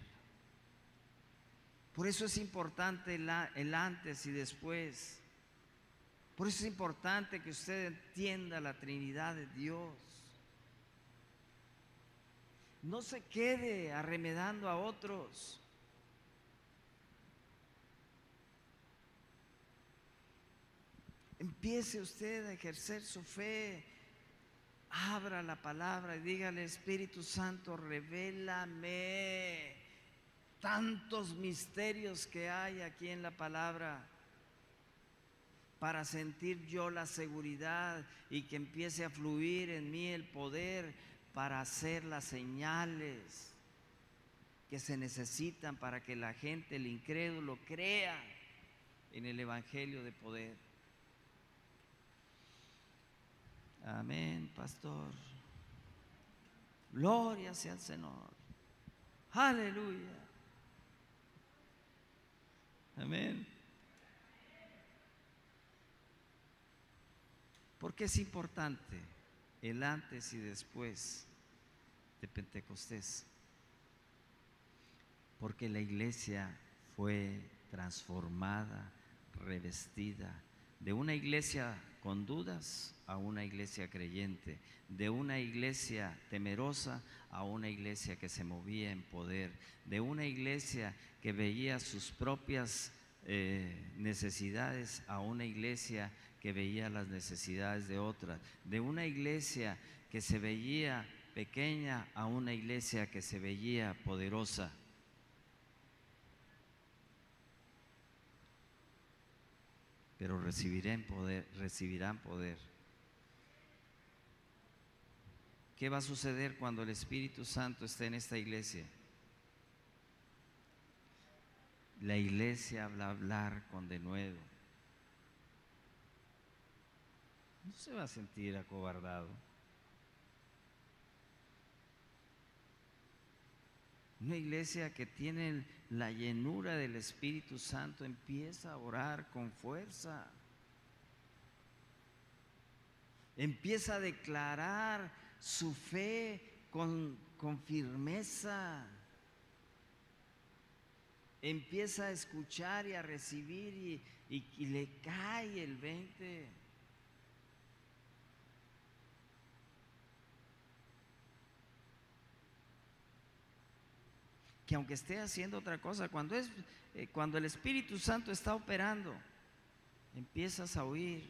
Por eso es importante el antes y después. Por eso es importante que usted entienda la Trinidad de Dios. No se quede arremedando a otros. Empiece usted a ejercer su fe. Abra la palabra y dígale: Espíritu Santo, revélame tantos misterios que hay aquí en la palabra, para sentir yo la seguridad y que empiece a fluir en mí el poder para hacer las señales que se necesitan para que la gente, el incrédulo, crea en el Evangelio de poder. Amén, pastor. Gloria sea al Señor. Aleluya. Amén. ¿Por qué es importante el antes y después de Pentecostés, porque la iglesia fue transformada, revestida, de una iglesia con dudas a una iglesia creyente, de una iglesia temerosa a una iglesia que se movía en poder, de una iglesia que veía sus propias necesidades a una iglesia que veía las necesidades de otras, de una iglesia que se veía pequeña a una iglesia que se veía poderosa. Pero recibirán poder. ¿Qué va a suceder cuando el Espíritu Santo esté en esta iglesia? La iglesia va a hablar con denuedo. No se va a sentir acobardado. Una iglesia que tiene la llenura del Espíritu Santo empieza a orar con fuerza. Empieza a declarar su fe con firmeza. Empieza a escuchar y a recibir y le cae el 20. Que aunque esté haciendo otra cosa, cuando el Espíritu Santo está operando, empiezas a oír,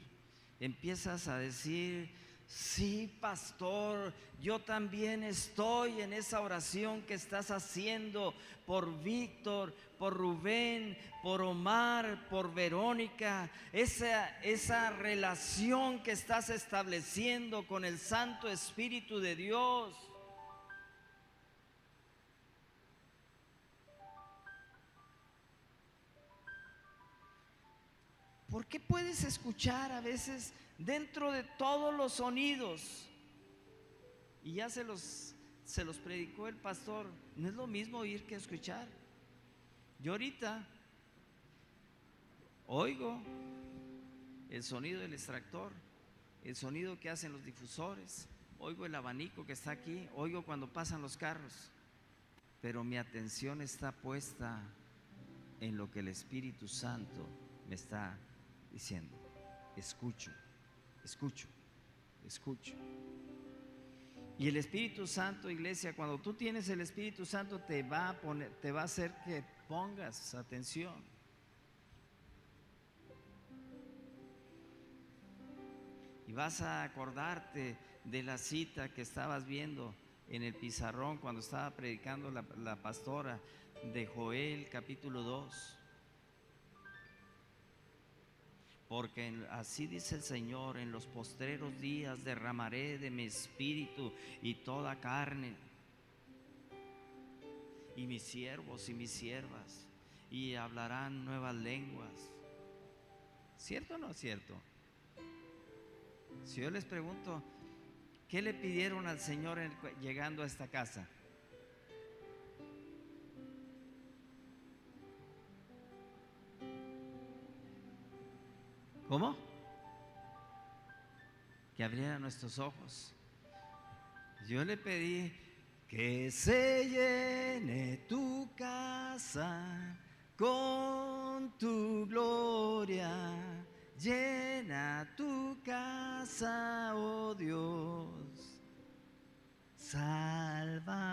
empiezas a decir: sí, pastor, yo también estoy en esa oración que estás haciendo por Víctor, por Rubén, por Omar, por Verónica, esa relación que estás estableciendo con el Santo Espíritu de Dios. ¿Por qué puedes escuchar a veces dentro de todos los sonidos? Y ya se los predicó el pastor. No es lo mismo oír que escuchar. Yo ahorita oigo el sonido del extractor, el sonido que hacen los difusores, oigo el abanico que está aquí, oigo cuando pasan los carros, pero mi atención está puesta en lo que el Espíritu Santo me está diciendo. Escucho. Y el Espíritu Santo, iglesia, cuando tú tienes el Espíritu Santo, te va a hacer que pongas atención. Y vas a acordarte de la cita que estabas viendo en el pizarrón cuando estaba predicando la pastora, de Joel capítulo 2. Porque así dice el Señor: en los postreros días derramaré de mi espíritu y toda carne, y mis siervos y mis siervas, y hablarán nuevas lenguas. ¿Cierto o no es cierto? Si yo les pregunto, ¿qué le pidieron al Señor llegando a esta casa? ¿Cómo? Que abriera nuestros ojos. Yo le pedí que se llene tu casa con tu gloria. Llena tu casa, oh Dios. Sálvanos.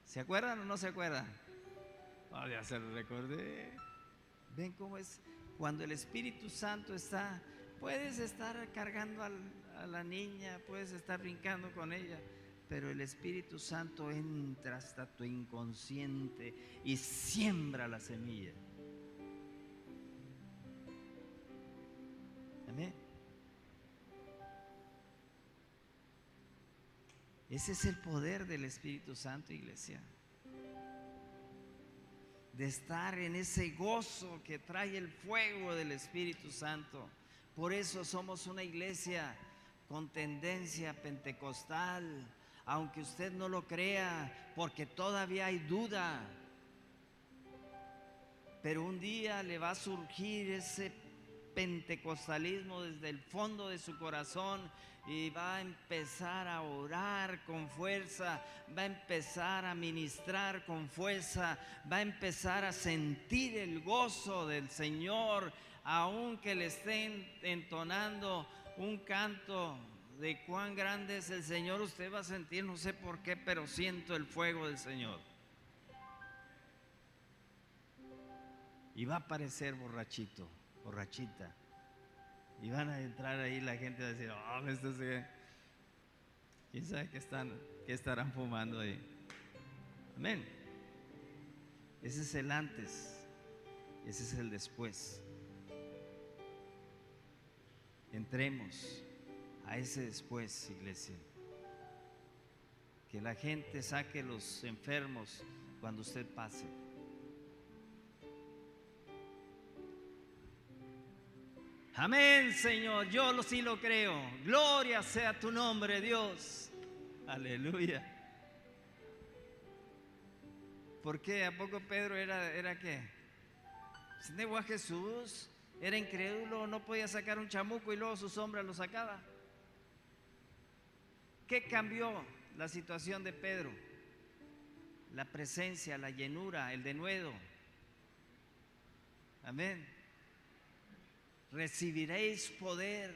¿Se acuerdan o no se acuerdan? Oh, ya se lo recordé. ¿Ven cómo es? Cuando el Espíritu Santo está, puedes estar cargando a la niña, puedes estar brincando con ella, pero el Espíritu Santo entra hasta tu inconsciente y siembra la semilla. Amén. Ese es el poder del Espíritu Santo, iglesia. De estar en ese gozo que trae el fuego del Espíritu Santo. Por eso somos una iglesia con tendencia pentecostal, aunque usted no lo crea, porque todavía hay duda. Pero un día le va a surgir pentecostalismo desde el fondo de su corazón y va a empezar a orar con fuerza, va a empezar a ministrar con fuerza, va a empezar a sentir el gozo del Señor, aunque le estén entonando un canto de cuán grande es el Señor. Usted va a sentir, no sé por qué, pero siento el fuego del Señor. Y va a aparecer borrachito, borrachita. Y van a entrar ahí, la gente va a decir, oh, esto se... ¿Quién sabe qué estarán fumando ahí? Amén. Ese es el antes, ese es el después. Entremos a ese después, iglesia. Que la gente saque los enfermos cuando usted pase. Amén, Señor, yo sí lo creo. Gloria sea tu nombre, Dios. Aleluya. ¿Por qué? ¿A poco Pedro era qué? Se negó a Jesús, era incrédulo, no podía sacar un chamuco y luego su sombra lo sacaba. ¿Qué cambió la situación de Pedro? La presencia, la llenura, el denuedo. Amén. Recibiréis poder.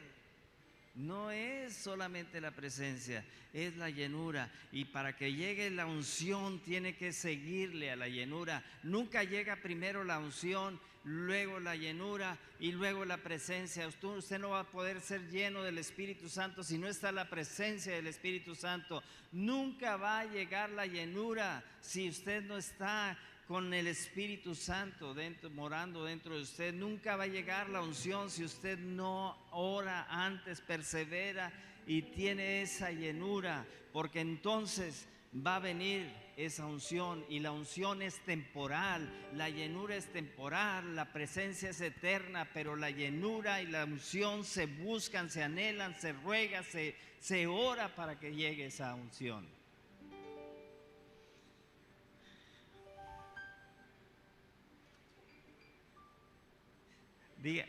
No es solamente la presencia, es la llenura. Y para que llegue la unción tiene que seguirle a la llenura. Nunca llega primero la unción, luego la llenura y luego la presencia. Usted no va a poder ser lleno del Espíritu Santo si no está la presencia del Espíritu Santo. Nunca va a llegar la llenura si usted no está con el Espíritu Santo morando dentro de usted. Nunca va a llegar la unción si usted no ora antes, persevera y tiene esa llenura, porque entonces va a venir esa unción, y la unción es temporal, la llenura es temporal, la presencia es eterna, pero la llenura y la unción se buscan, se anhelan, se ruega, se ora para que llegue esa unción.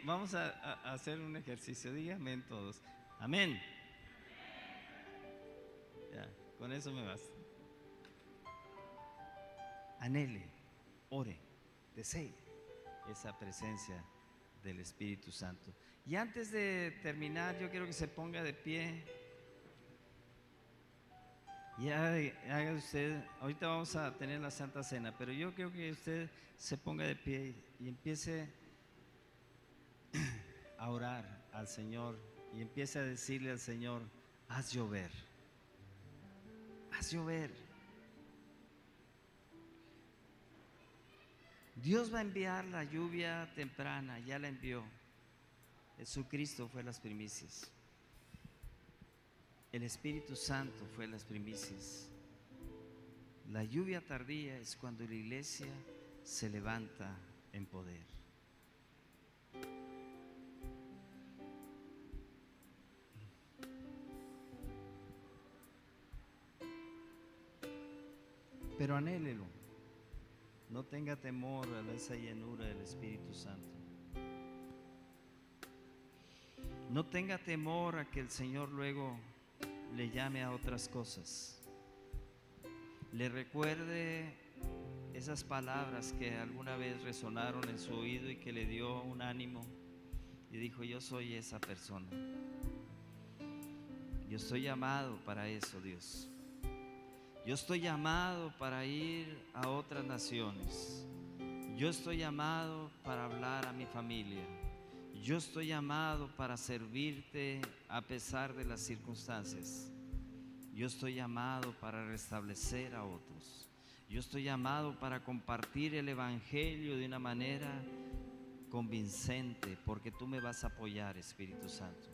Vamos a hacer un ejercicio, díganme en todos, amén. Ya, con eso me basta. Anhele, ore, desee esa presencia del Espíritu Santo. Y antes de terminar, yo quiero que se ponga de pie. Y haga usted, ahorita vamos a tener la Santa Cena, pero yo quiero que usted se ponga de pie y empiece a orar al Señor y empiece a decirle al Señor: haz llover, haz llover. Dios va a enviar la lluvia temprana, ya la envió. Jesucristo fue las primicias. El Espíritu Santo fue las primicias. La lluvia tardía es cuando la iglesia se levanta en poder. Pero anhélelo. No tenga temor a esa llenura del Espíritu Santo. No tenga temor a que el Señor luego le llame a otras cosas. Le recuerde esas palabras que alguna vez resonaron en su oído y que le dio un ánimo y dijo: yo soy esa persona. Yo estoy llamado para eso, Dios. Yo estoy llamado para ir a otras naciones. Yo estoy llamado para hablar a mi familia. Yo estoy llamado para servirte a pesar de las circunstancias. Yo estoy llamado para restablecer a otros. Yo estoy llamado para compartir el Evangelio de una manera convincente, porque tú me vas a apoyar, Espíritu Santo.